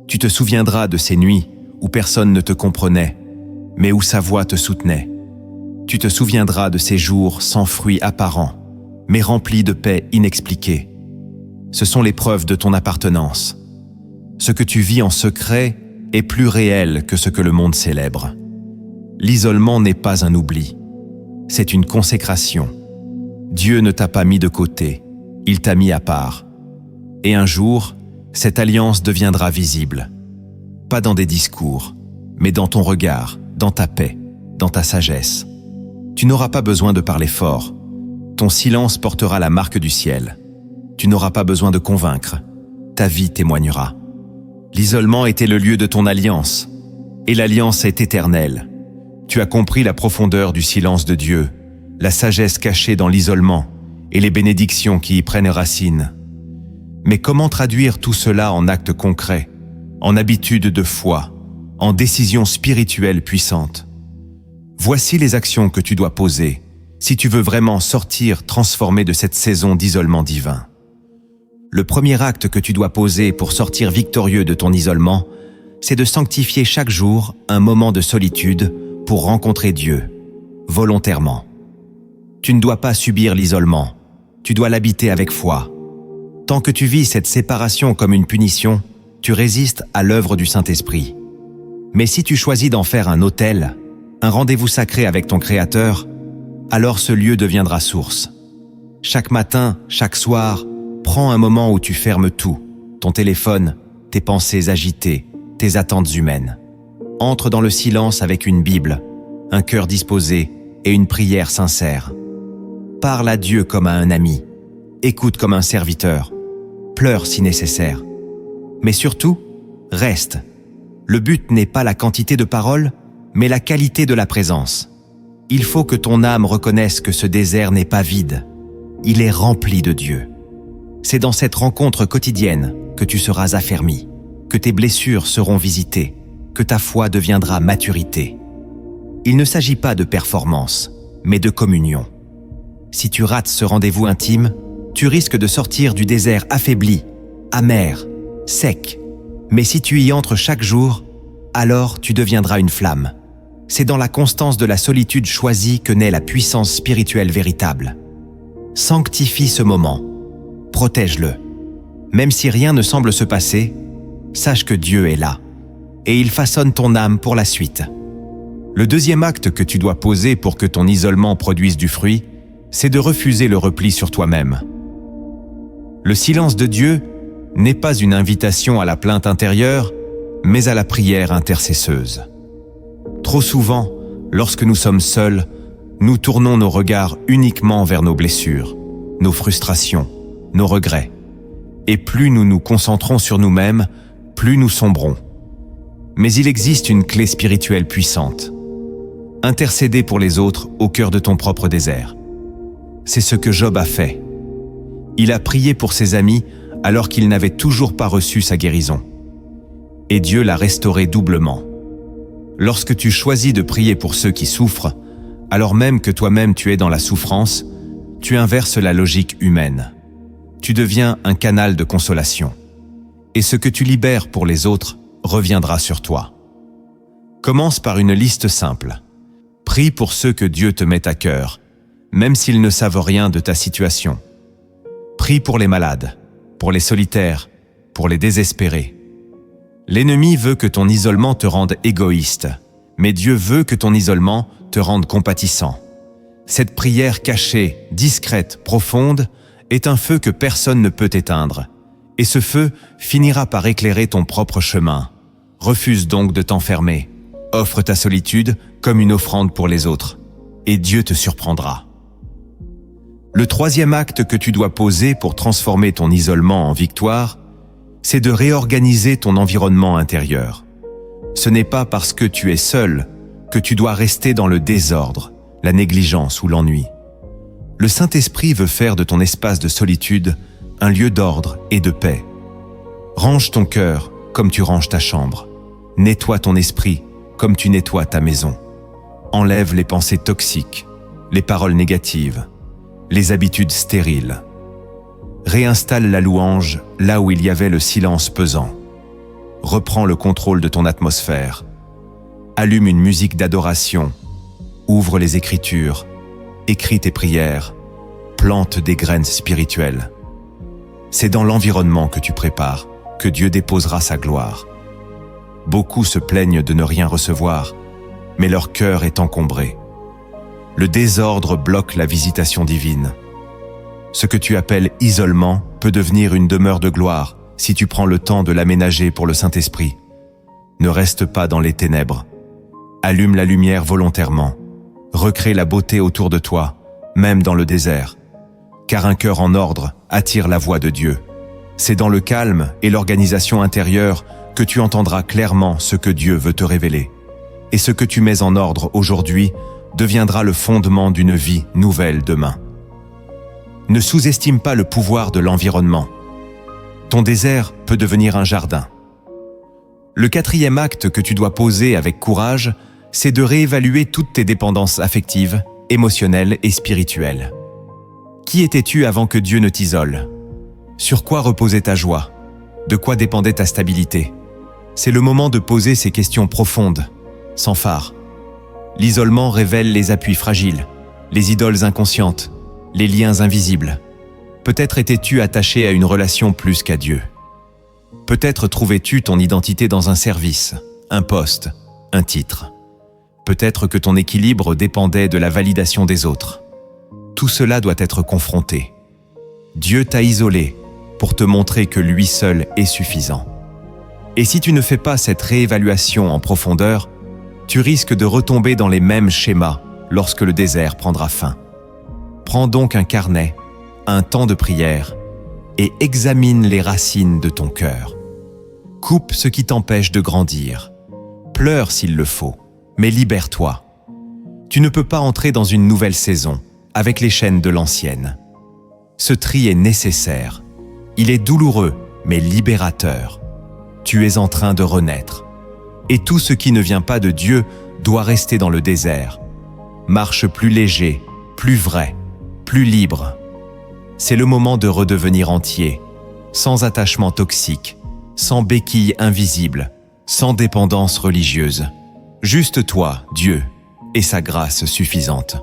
Tu te souviendras de ces nuits où personne ne te comprenait, mais où sa voix te soutenait. Tu te souviendras de ces jours sans fruits apparents, mais remplis de paix inexpliquée. Ce sont les preuves de ton appartenance. Ce que tu vis en secret est plus réel que ce que le monde célèbre. L'isolement n'est pas un oubli, c'est une consécration. Dieu ne t'a pas mis de côté, il t'a mis à part. Et un jour, cette alliance deviendra visible. Pas dans des discours, mais dans ton regard, dans ta paix, dans ta sagesse. Tu n'auras pas besoin de parler fort. Ton silence portera la marque du ciel. Tu n'auras pas besoin de convaincre. Ta vie témoignera. L'isolement était le lieu de ton alliance, et l'alliance est éternelle. Tu as compris la profondeur du silence de Dieu, la sagesse cachée dans l'isolement et les bénédictions qui y prennent racine. Mais comment traduire tout cela en actes concrets, en habitudes de foi, en décisions spirituelles puissantes? Voici les actions que tu dois poser si tu veux vraiment sortir transformé de cette saison d'isolement divin. Le premier acte que tu dois poser pour sortir victorieux de ton isolement, c'est de sanctifier chaque jour un moment de solitude pour rencontrer Dieu, volontairement. Tu ne dois pas subir l'isolement, tu dois l'habiter avec foi. Tant que tu vis cette séparation comme une punition, tu résistes à l'œuvre du Saint-Esprit. Mais si tu choisis d'en faire un autel, un rendez-vous sacré avec ton Créateur, alors ce lieu deviendra source. Chaque matin, chaque soir, prends un moment où tu fermes tout, ton téléphone, tes pensées agitées, tes attentes humaines. Entre dans le silence avec une Bible, un cœur disposé et une prière sincère. parle à Dieu comme à un ami. Écoute comme un serviteur. Pleure si nécessaire. Mais surtout, reste. Le but n'est pas la quantité de paroles, mais la qualité de la présence. Il faut que ton âme reconnaisse que ce désert n'est pas vide. Il est rempli de Dieu. C'est dans cette rencontre quotidienne que tu seras affermi, que tes blessures seront visitées, que ta foi deviendra maturité. Il ne s'agit pas de performance, mais de communion. Si tu rates ce rendez-vous intime, tu risques de sortir du désert affaibli, amer, sec. Mais si tu y entres chaque jour, alors tu deviendras une flamme. C'est dans la constance de la solitude choisie que naît la puissance spirituelle véritable. Sanctifie ce moment. Protège-le. Même si rien ne semble se passer, sache que Dieu est là, et il façonne ton âme pour la suite. Le deuxième acte que tu dois poser pour que ton isolement produise du fruit, c'est de refuser le repli sur toi-même. Le silence de Dieu n'est pas une invitation à la plainte intérieure, mais à la prière intercesseuse. Trop souvent, lorsque nous sommes seuls, nous tournons nos regards uniquement vers nos blessures, nos frustrations, nos regrets. Et plus nous nous concentrons sur nous-mêmes, plus nous sombrons. Mais il existe une clé spirituelle puissante. Intercéder pour les autres au cœur de ton propre désert. C'est ce que Job a fait. Il a prié pour ses amis alors qu'il n'avait toujours pas reçu sa guérison. Et Dieu l'a restauré doublement. Lorsque tu choisis de prier pour ceux qui souffrent, alors même que toi-même tu es dans la souffrance, tu inverses la logique humaine. Tu deviens un canal de consolation. Et ce que tu libères pour les autres reviendra sur toi. Commence par une liste simple. Prie pour ceux que Dieu te met à cœur, même s'ils ne savent rien de ta situation. Prie pour les malades, pour les solitaires, pour les désespérés. L'ennemi veut que ton isolement te rende égoïste, mais Dieu veut que ton isolement te rende compatissant. Cette prière cachée, discrète, profonde, est un feu que personne ne peut éteindre. Et ce feu finira par éclairer ton propre chemin. Refuse donc de t'enfermer. Offre ta solitude comme une offrande pour les autres. Et Dieu te surprendra. Le troisième acte que tu dois poser pour transformer ton isolement en victoire, c'est de réorganiser ton environnement intérieur. Ce n'est pas parce que tu es seul que tu dois rester dans le désordre, la négligence ou l'ennui. Le Saint-Esprit veut faire de ton espace de solitude un lieu d'ordre et de paix. Range ton cœur comme tu ranges ta chambre. Nettoie ton esprit comme tu nettoies ta maison. Enlève les pensées toxiques, les paroles négatives, les habitudes stériles. Réinstalle la louange là où il y avait le silence pesant. Reprends le contrôle de ton atmosphère. Allume une musique d'adoration. Ouvre les Écritures. Écris tes prières. Plante des graines spirituelles. C'est dans l'environnement que tu prépares que Dieu déposera sa gloire. Beaucoup se plaignent de ne rien recevoir, mais leur cœur est encombré. Le désordre bloque la visitation divine. Ce que tu appelles isolement peut devenir une demeure de gloire si tu prends le temps de l'aménager pour le Saint-Esprit. Ne reste pas dans les ténèbres. Allume la lumière volontairement. Recrée la beauté autour de toi, même dans le désert. Car un cœur en ordre attire la voix de Dieu. C'est dans le calme et l'organisation intérieure que tu entendras clairement ce que Dieu veut te révéler. Et ce que tu mets en ordre aujourd'hui deviendra le fondement d'une vie nouvelle demain. Ne sous-estime pas le pouvoir de l'environnement. Ton désert peut devenir un jardin. Le quatrième acte que tu dois poser avec courage, c'est de réévaluer toutes tes dépendances affectives, émotionnelles et spirituelles. Qui étais-tu avant que Dieu ne t'isole? Sur quoi reposait ta joie? De quoi dépendait ta stabilité? C'est le moment de poser ces questions profondes, sans phare. L'isolement révèle les appuis fragiles, les idoles inconscientes, les liens invisibles. Peut-être étais-tu attaché à une relation plus qu'à Dieu. Peut-être trouvais-tu ton identité dans un service, un poste, un titre. Peut-être que ton équilibre dépendait de la validation des autres. Tout cela doit être confronté. Dieu t'a isolé pour te montrer que lui seul est suffisant. Et si tu ne fais pas cette réévaluation en profondeur, tu risques de retomber dans les mêmes schémas lorsque le désert prendra fin. Prends donc un carnet, un temps de prière, et examine les racines de ton cœur. Coupe ce qui t'empêche de grandir. Pleure s'il le faut, mais libère-toi. Tu ne peux pas entrer dans une nouvelle saison avec les chaînes de l'ancienne. Ce tri est nécessaire. Il est douloureux, mais libérateur. Tu es en train de renaître. Et tout ce qui ne vient pas de Dieu doit rester dans le désert. Marche plus léger, plus vrai, plus libre. C'est le moment de redevenir entier, sans attachement toxique, sans béquille invisible, sans dépendance religieuse. Juste toi, Dieu, et sa grâce suffisante.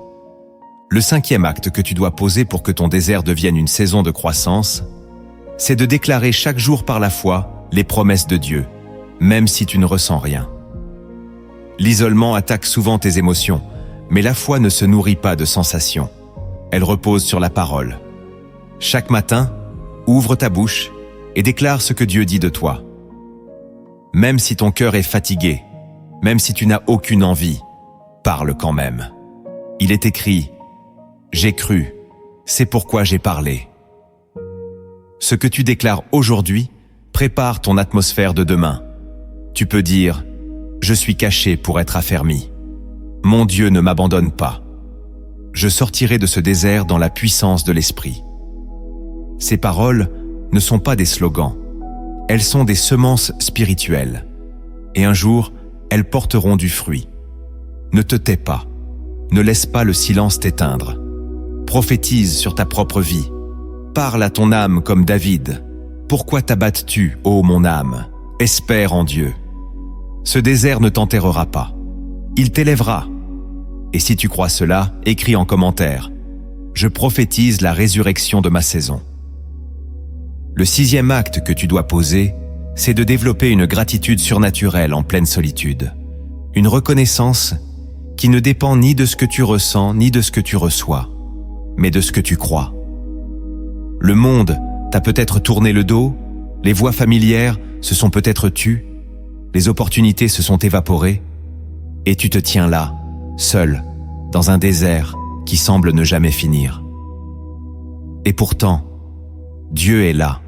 Le 5e acte que tu dois poser pour que ton désert devienne une saison de croissance, c'est de déclarer chaque jour par la foi les promesses de Dieu, même si tu ne ressens rien. L'isolement attaque souvent tes émotions, mais la foi ne se nourrit pas de sensations. Elle repose sur la parole. Chaque matin, ouvre ta bouche et déclare ce que Dieu dit de toi. Même si ton cœur est fatigué, même si tu n'as aucune envie, parle quand même. Il est écrit « J'ai cru, c'est pourquoi j'ai parlé ». Ce que tu déclares aujourd'hui prépare ton atmosphère de demain. Tu peux dire « Je suis caché pour être affermi. Mon Dieu ne m'abandonne pas. Je sortirai de ce désert dans la puissance de l'Esprit. » Ces paroles ne sont pas des slogans. Elles sont des semences spirituelles. Et un jour, elles porteront du fruit. Ne te tais pas. Ne laisse pas le silence t'éteindre. Prophétise sur ta propre vie. Parle à ton âme comme David. Pourquoi t'abattes-tu, ô mon âme? Espère en Dieu. Ce désert ne t'enterrera pas. Il t'élèvera. Et si tu crois cela, écris en commentaire. Je prophétise la résurrection de ma saison. Le 6e acte que tu dois poser, c'est de développer une gratitude surnaturelle en pleine solitude. Une reconnaissance qui ne dépend ni de ce que tu ressens ni de ce que tu reçois, mais de ce que tu crois. Le monde t'a peut-être tourné le dos, les voix familières se sont peut-être tues, les opportunités se sont évaporées, et tu te tiens là, seul, dans un désert qui semble ne jamais finir. Et pourtant, Dieu est là.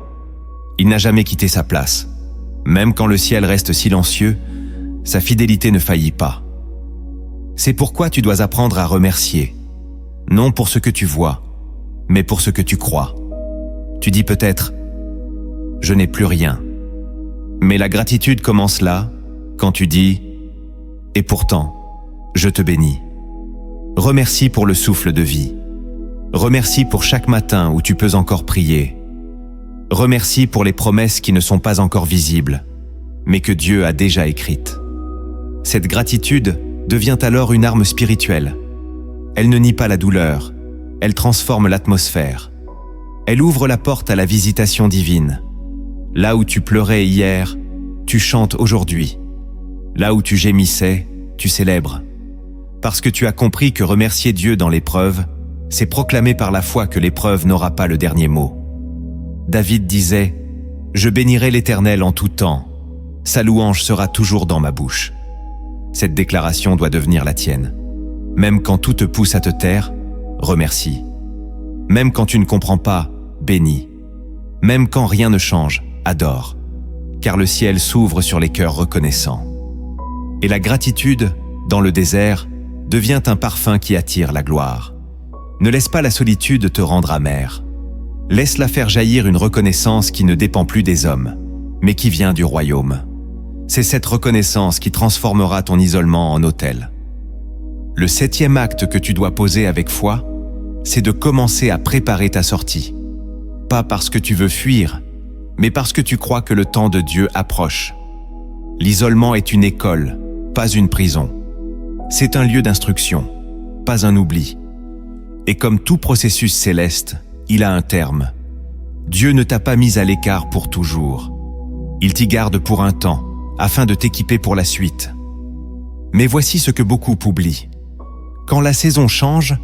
Il n'a jamais quitté sa place. Même quand le ciel reste silencieux, sa fidélité ne faillit pas. C'est pourquoi tu dois apprendre à remercier, non pour ce que tu vois, mais pour ce que tu crois. Tu dis peut-être « Je n'ai plus rien ». Mais la gratitude commence là, quand tu dis « Et pourtant, je te bénis ». Remercie pour le souffle de vie. Remercie pour chaque matin où tu peux encore prier. Remercie pour les promesses qui ne sont pas encore visibles, mais que Dieu a déjà écrites. Cette gratitude devient alors une arme spirituelle. Elle ne nie pas la douleur, elle transforme l'atmosphère. Elle ouvre la porte à la visitation divine. Là où tu pleurais hier, tu chantes aujourd'hui. Là où tu gémissais, tu célèbres. Parce que tu as compris que remercier Dieu dans l'épreuve, c'est proclamer par la foi que l'épreuve n'aura pas le dernier mot. David disait « Je bénirai l'Éternel en tout temps. Sa louange sera toujours dans ma bouche. » Cette déclaration doit devenir la tienne. Même quand tout te pousse à te taire, remercie. Même quand tu ne comprends pas, bénis. Même quand rien ne change, adore. Car le ciel s'ouvre sur les cœurs reconnaissants. Et la gratitude, dans le désert, devient un parfum qui attire la gloire. Ne laisse pas la solitude te rendre amer. Laisse-la faire jaillir une reconnaissance qui ne dépend plus des hommes, mais qui vient du royaume. C'est cette reconnaissance qui transformera ton isolement en autel. Le 7e acte que tu dois poser avec foi, c'est de commencer à préparer ta sortie. Pas parce que tu veux fuir, mais parce que tu crois que le temps de Dieu approche. L'isolement est une école, pas une prison. C'est un lieu d'instruction, pas un oubli. Et comme tout processus céleste, il a un terme. Dieu ne t'a pas mis à l'écart pour toujours. Il t'y garde pour un temps, afin de t'équiper pour la suite. Mais voici ce que beaucoup oublient. Quand la saison change,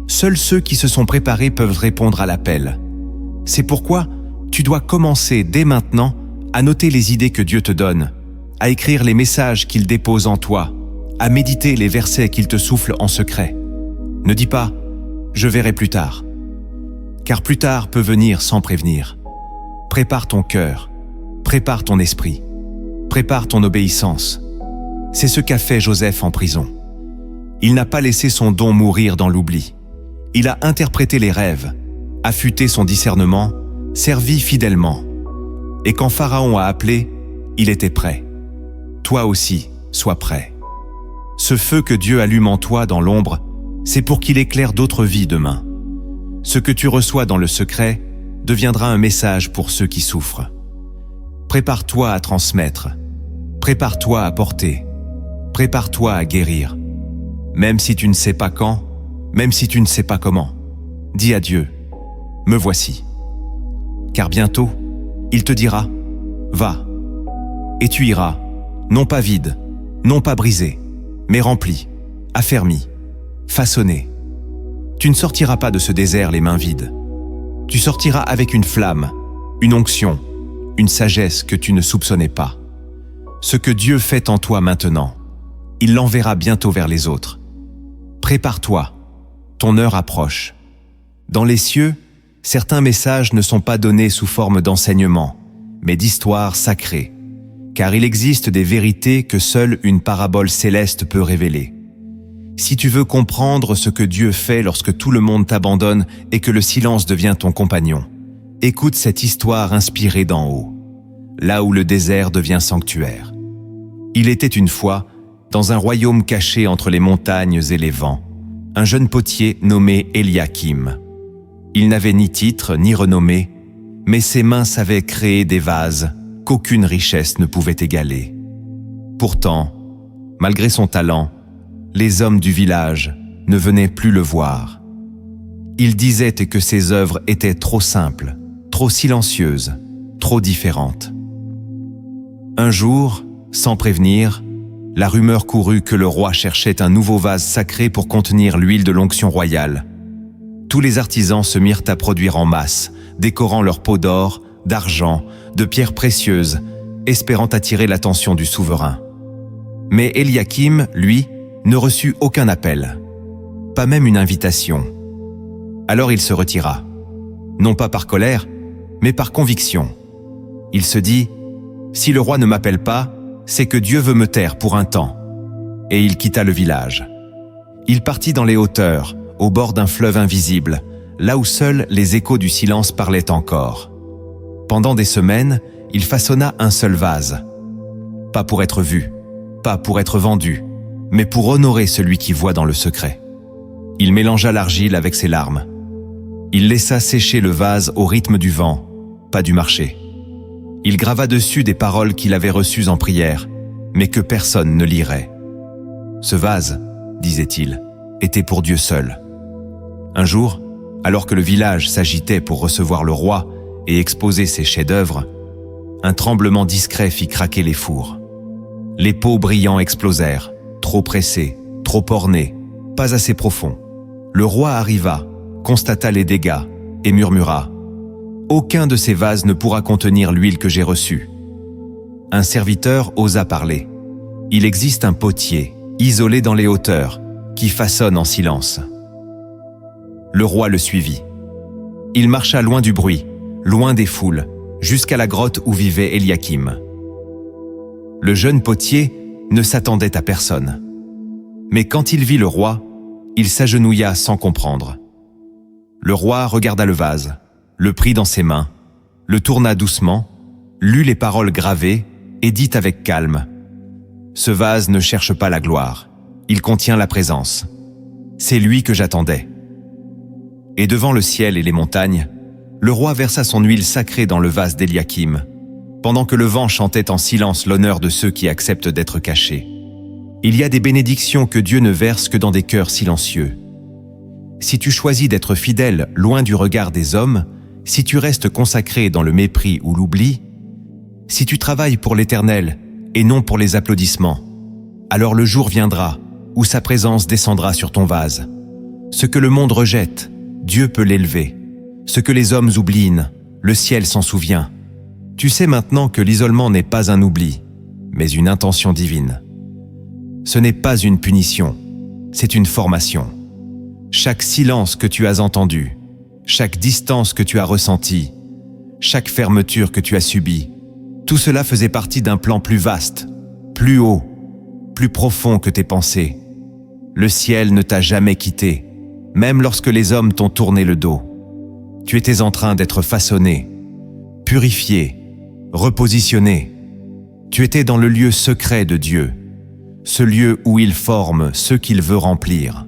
seuls ceux qui se sont préparés peuvent répondre à l'appel. C'est pourquoi tu dois commencer dès maintenant à noter les idées que Dieu te donne, à écrire les messages qu'il dépose en toi, à méditer les versets qu'il te souffle en secret. Ne dis pas « je verrai plus tard ». car plus tard peut venir sans prévenir. Prépare ton cœur, prépare ton esprit, prépare ton obéissance. C'est ce qu'a fait Joseph en prison. Il n'a pas laissé son don mourir dans l'oubli. Il a interprété les rêves, affûté son discernement, servi fidèlement. Et quand Pharaon a appelé, il était prêt. Toi aussi, sois prêt. Ce feu que Dieu allume en toi dans l'ombre, c'est pour qu'il éclaire d'autres vies demain. Ce que tu reçois dans le secret deviendra un message pour ceux qui souffrent. Prépare-toi à transmettre. Prépare-toi à porter. Prépare-toi à guérir. Même si tu ne sais pas quand, même si tu ne sais pas comment, dis à Dieu, me voici. Car bientôt, il te dira, va. Et tu iras, non pas vide, non pas brisé, mais rempli, affermi, façonné. Tu ne sortiras pas de ce désert les mains vides. Tu sortiras avec une flamme, une onction, une sagesse que tu ne soupçonnais pas. Ce que Dieu fait en toi maintenant, il l'enverra bientôt vers les autres. Prépare-toi, ton heure approche. Dans les cieux, certains messages ne sont pas donnés sous forme d'enseignement, mais d'histoires sacrées, car il existe des vérités que seule une parabole céleste peut révéler. Si tu veux comprendre ce que Dieu fait lorsque tout le monde t'abandonne et que le silence devient ton compagnon, écoute cette histoire inspirée d'en haut, là où le désert devient sanctuaire. Il était une fois, dans un royaume caché entre les montagnes et les vents, un jeune potier nommé Eliakim. Il n'avait ni titre ni renommée, mais ses mains savaient créer des vases qu'aucune richesse ne pouvait égaler. Pourtant, malgré son talent, les hommes du village ne venaient plus le voir. Ils disaient que ses œuvres étaient trop simples, trop silencieuses, trop différentes. Un jour, sans prévenir, la rumeur courut que le roi cherchait un nouveau vase sacré pour contenir l'huile de l'onction royale. Tous les artisans se mirent à produire en masse, décorant leurs pots d'or, d'argent, de pierres précieuses, espérant attirer l'attention du souverain. Mais Eliakim, lui, ne reçut aucun appel, pas même une invitation. Alors il se retira, non pas par colère, mais par conviction. Il se dit, « Si le roi ne m'appelle pas, c'est que Dieu veut me taire pour un temps. » Et il quitta le village. Il partit dans les hauteurs, au bord d'un fleuve invisible, là où seuls les échos du silence parlaient encore. Pendant des semaines, il façonna un seul vase. Pas pour être vu, pas pour être vendu, mais pour honorer celui qui voit dans le secret. Il mélangea l'argile avec ses larmes. Il laissa sécher le vase au rythme du vent, pas du marché. Il grava dessus des paroles qu'il avait reçues en prière, mais que personne ne lirait. Ce vase, disait-il, était pour Dieu seul. Un jour, alors que le village s'agitait pour recevoir le roi et exposer ses chefs-d'œuvre, un tremblement discret fit craquer les fours. Les pots brillants explosèrent, trop pressés, trop ornés, pas assez profonds. Le roi arriva, constata les dégâts et murmura « Aucun de ces vases ne pourra contenir l'huile que j'ai reçue. » Un serviteur osa parler. Il existe un potier, isolé dans les hauteurs, qui façonne en silence. Le roi le suivit. Il marcha loin du bruit, loin des foules, jusqu'à la grotte où vivait Eliakim. Le jeune potier ne s'attendait à personne. Mais quand il vit le roi, il s'agenouilla sans comprendre. Le roi regarda le vase, le prit dans ses mains, le tourna doucement, lut les paroles gravées et dit avec calme « Ce vase ne cherche pas la gloire, il contient la présence. C'est lui que j'attendais. » Et devant le ciel et les montagnes, le roi versa son huile sacrée dans le vase d'Eliakim, pendant que le vent chantait en silence l'honneur de ceux qui acceptent d'être cachés. Il y a des bénédictions que Dieu ne verse que dans des cœurs silencieux. Si tu choisis d'être fidèle loin du regard des hommes, si tu restes consacré dans le mépris ou l'oubli, si tu travailles pour l'Éternel et non pour les applaudissements, alors le jour viendra où sa présence descendra sur ton vase. Ce que le monde rejette, Dieu peut l'élever. Ce que les hommes oublient, le ciel s'en souvient. Tu sais maintenant que l'isolement n'est pas un oubli, mais une intention divine. Ce n'est pas une punition, c'est une formation. Chaque silence que tu as entendu, chaque distance que tu as ressentie, chaque fermeture que tu as subie, tout cela faisait partie d'un plan plus vaste, plus haut, plus profond que tes pensées. Le ciel ne t'a jamais quitté, même lorsque les hommes t'ont tourné le dos. Tu étais en train d'être façonné, purifié, repositionné. Tu étais dans le lieu secret de Dieu, ce lieu où il forme ceux qu'il veut remplir,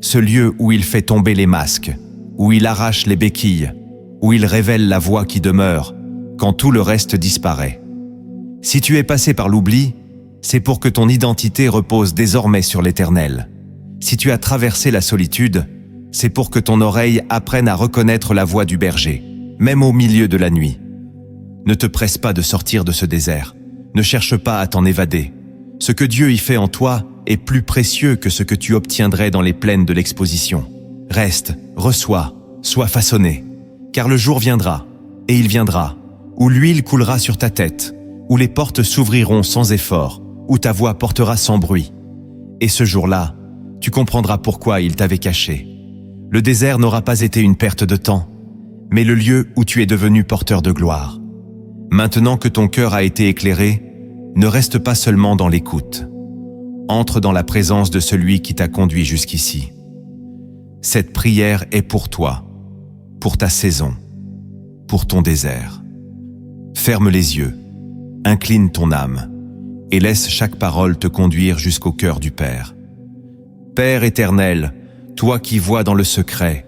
ce lieu où il fait tomber les masques, où il arrache les béquilles, où il révèle la voix qui demeure quand tout le reste disparaît. Si tu es passé par l'oubli, c'est pour que ton identité repose désormais sur l'Éternel. Si tu as traversé la solitude, c'est pour que ton oreille apprenne à reconnaître la voix du berger, même au milieu de la nuit. Ne te presse pas de sortir de ce désert. Ne cherche pas à t'en évader. Ce que Dieu y fait en toi est plus précieux que ce que tu obtiendrais dans les plaines de l'exposition. Reste, reçois, sois façonné. Car le jour viendra, et il viendra, où l'huile coulera sur ta tête, où les portes s'ouvriront sans effort, où ta voix portera sans bruit. Et ce jour-là, tu comprendras pourquoi il t'avait caché. Le désert n'aura pas été une perte de temps, mais le lieu où tu es devenu porteur de gloire. Maintenant que ton cœur a été éclairé, ne reste pas seulement dans l'écoute. Entre dans la présence de celui qui t'a conduit jusqu'ici. Cette prière est pour toi, pour ta saison, pour ton désert. Ferme les yeux, incline ton âme, et laisse chaque parole te conduire jusqu'au cœur du Père. Père éternel, toi qui vois dans le secret,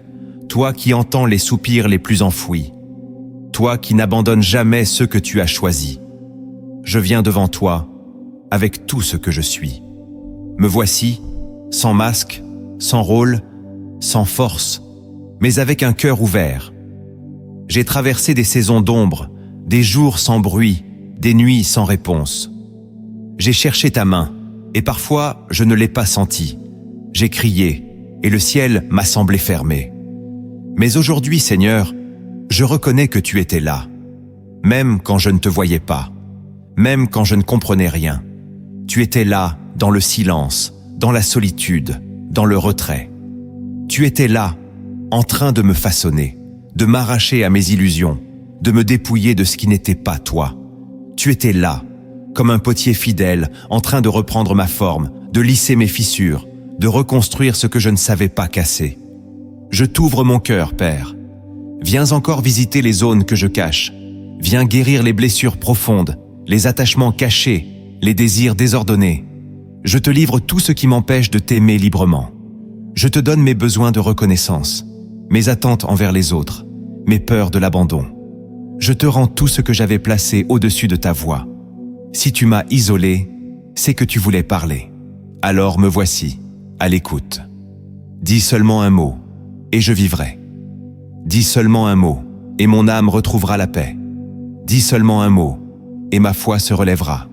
toi qui entends les soupirs les plus enfouis, toi qui n'abandonnes jamais ceux que tu as choisis. Je viens devant toi avec tout ce que je suis. Me voici, sans masque, sans rôle, sans force, mais avec un cœur ouvert. J'ai traversé des saisons d'ombre, des jours sans bruit, des nuits sans réponse. J'ai cherché ta main, et parfois je ne l'ai pas sentie. J'ai crié, et le ciel m'a semblé fermé. Mais aujourd'hui, Seigneur, je reconnais que tu étais là, même quand je ne te voyais pas, même quand je ne comprenais rien. Tu étais là, dans le silence, dans la solitude, dans le retrait. Tu étais là, en train de me façonner, de m'arracher à mes illusions, de me dépouiller de ce qui n'était pas toi. Tu étais là, comme un potier fidèle, en train de reprendre ma forme, de lisser mes fissures, de reconstruire ce que je ne savais pas casser. Je t'ouvre mon cœur, Père. Viens encore visiter les zones que je cache. Viens guérir les blessures profondes, les attachements cachés, les désirs désordonnés. Je te livre tout ce qui m'empêche de t'aimer librement. Je te donne mes besoins de reconnaissance, mes attentes envers les autres, mes peurs de l'abandon. Je te rends tout ce que j'avais placé au-dessus de ta voix. Si tu m'as isolé, c'est que tu voulais parler. Alors me voici, à l'écoute. Dis seulement un mot, et je vivrai. Dis seulement un mot, et mon âme retrouvera la paix. Dis seulement un mot, et ma foi se relèvera.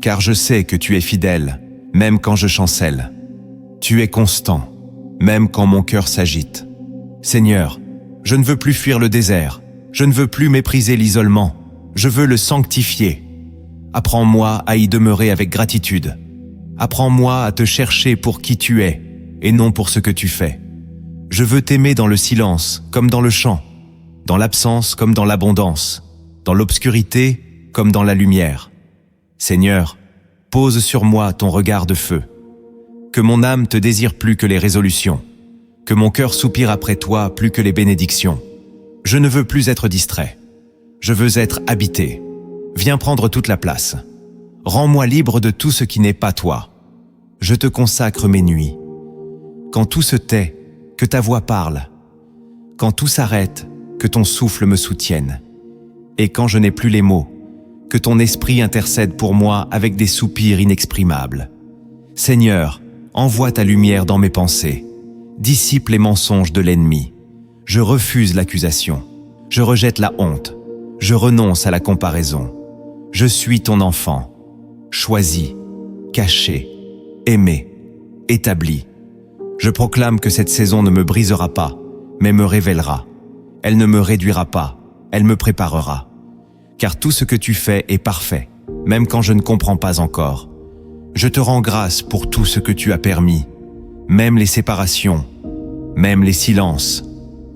Car je sais que tu es fidèle, même quand je chancelle. Tu es constant, même quand mon cœur s'agite. Seigneur, je ne veux plus fuir le désert, je ne veux plus mépriser l'isolement, je veux le sanctifier. Apprends-moi à y demeurer avec gratitude. Apprends-moi à te chercher pour qui tu es, et non pour ce que tu fais. Je veux t'aimer dans le silence comme dans le chant, dans l'absence comme dans l'abondance, dans l'obscurité comme dans la lumière. Seigneur, pose sur moi ton regard de feu. Que mon âme te désire plus que les résolutions, que mon cœur soupire après toi plus que les bénédictions. Je ne veux plus être distrait. Je veux être habité. Viens prendre toute la place. Rends-moi libre de tout ce qui n'est pas toi. Je te consacre mes nuits. Quand tout se tait, que ta voix parle. Quand tout s'arrête, que ton souffle me soutienne. Et quand je n'ai plus les mots, que ton esprit intercède pour moi avec des soupirs inexprimables. Seigneur, envoie ta lumière dans mes pensées. Dissipe les mensonges de l'ennemi. Je refuse l'accusation. Je rejette la honte. Je renonce à la comparaison. Je suis ton enfant. Choisi, caché, aimé, établi. Je proclame que cette saison ne me brisera pas, mais me révélera. Elle ne me réduira pas, elle me préparera. Car tout ce que tu fais est parfait, même quand je ne comprends pas encore. Je te rends grâce pour tout ce que tu as permis, même les séparations, même les silences,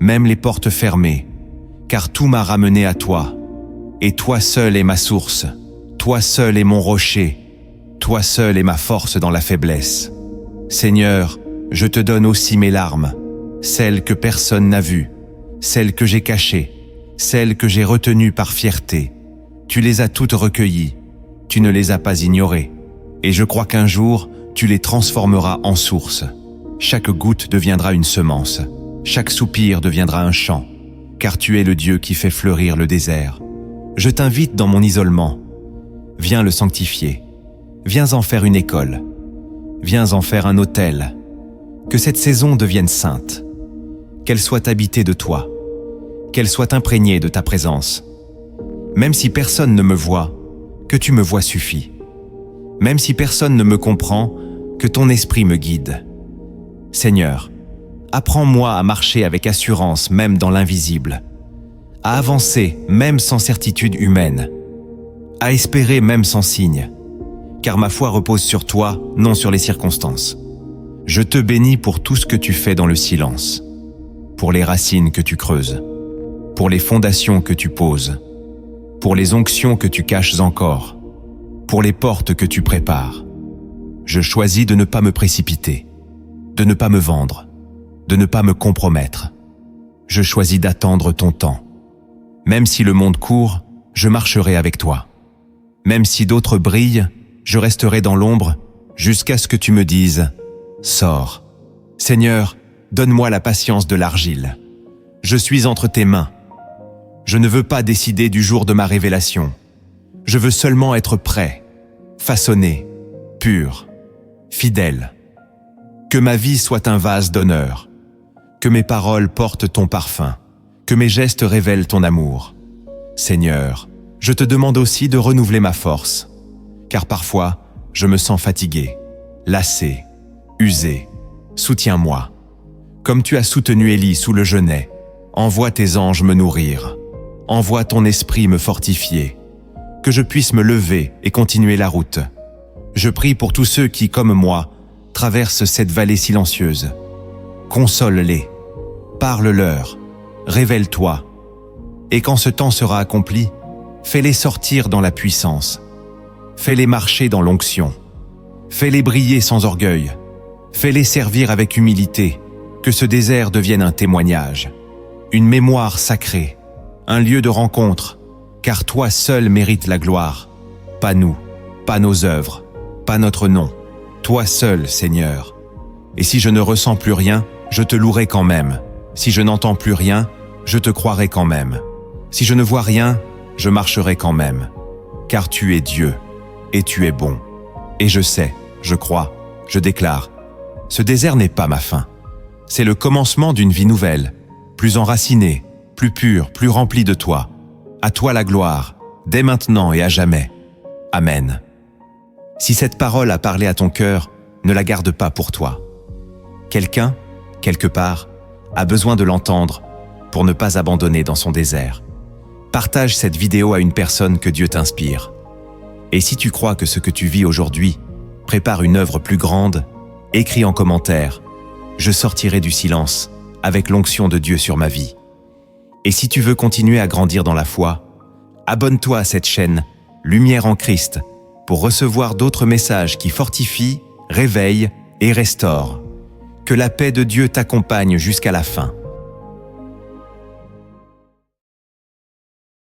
même les portes fermées, car tout m'a ramené à toi. Et toi seul est ma source, toi seul est mon rocher, toi seul est ma force dans la faiblesse. Seigneur, je te donne aussi mes larmes, celles que personne n'a vues, celles que j'ai cachées, celles que j'ai retenues par fierté. Tu les as toutes recueillies, tu ne les as pas ignorées, et je crois qu'un jour, tu les transformeras en source. Chaque goutte deviendra une semence, chaque soupir deviendra un chant, car tu es le Dieu qui fait fleurir le désert. Je t'invite dans mon isolement. Viens le sanctifier. Viens en faire une école. Viens en faire un autel. Que cette saison devienne sainte. Qu'elle soit habitée de toi. Qu'elle soit imprégnée de ta présence. Même si personne ne me voit, que tu me vois suffit. Même si personne ne me comprend, que ton esprit me guide. Seigneur, apprends-moi à marcher avec assurance même dans l'invisible, à avancer même sans certitude humaine, à espérer même sans signe, car ma foi repose sur toi, non sur les circonstances. Je te bénis pour tout ce que tu fais dans le silence, pour les racines que tu creuses, pour les fondations que tu poses, pour les onctions que tu caches encore, pour les portes que tu prépares. Je choisis de ne pas me précipiter, de ne pas me vendre, de ne pas me compromettre. Je choisis d'attendre ton temps. Même si le monde court, je marcherai avec toi. Même si d'autres brillent, je resterai dans l'ombre jusqu'à ce que tu me dises « Sors ». Seigneur, donne-moi la patience de l'argile. Je suis entre tes mains. Je ne veux pas décider du jour de ma révélation. Je veux seulement être prêt, façonné, pur, fidèle. Que ma vie soit un vase d'honneur. Que mes paroles portent ton parfum. Que mes gestes révèlent ton amour. Seigneur, je te demande aussi de renouveler ma force, car parfois, je me sens fatigué, lassé, usé. Soutiens-moi. Comme tu as soutenu Élie sous le genêt, envoie tes anges me nourrir. Envoie ton esprit me fortifier. Que je puisse me lever et continuer la route. Je prie pour tous ceux qui, comme moi, traversent cette vallée silencieuse. Console-les, parle-leur, révèle-toi. Et quand ce temps sera accompli, fais-les sortir dans la puissance. Fais-les marcher dans l'onction. Fais-les briller sans orgueil. Fais-les servir avec humilité. Que ce désert devienne un témoignage, une mémoire sacrée, un lieu de rencontre, car toi seul mérites la gloire. Pas nous, pas nos œuvres, pas notre nom. Toi seul, Seigneur. Et si je ne ressens plus rien, je te louerai quand même. Si je n'entends plus rien, je te croirai quand même. Si je ne vois rien, je marcherai quand même. Car tu es Dieu, et tu es bon. Et je sais, je crois, je déclare, ce désert n'est pas ma fin. C'est le commencement d'une vie nouvelle, plus enracinée, plus pure, plus remplie de toi. À toi la gloire, dès maintenant et à jamais. Amen. Si cette parole a parlé à ton cœur, ne la garde pas pour toi. Quelqu'un, quelque part, a besoin de l'entendre pour ne pas abandonner dans son désert. Partage cette vidéo à une personne que Dieu t'inspire. Et si tu crois que ce que tu vis aujourd'hui prépare une œuvre plus grande, écris en commentaire « Je sortirai du silence avec l'onction de Dieu sur ma vie ». Et si tu veux continuer à grandir dans la foi, abonne-toi à cette chaîne Lumière en Christ pour recevoir d'autres messages qui fortifient, réveillent et restaurent. Que la paix de Dieu t'accompagne jusqu'à la fin.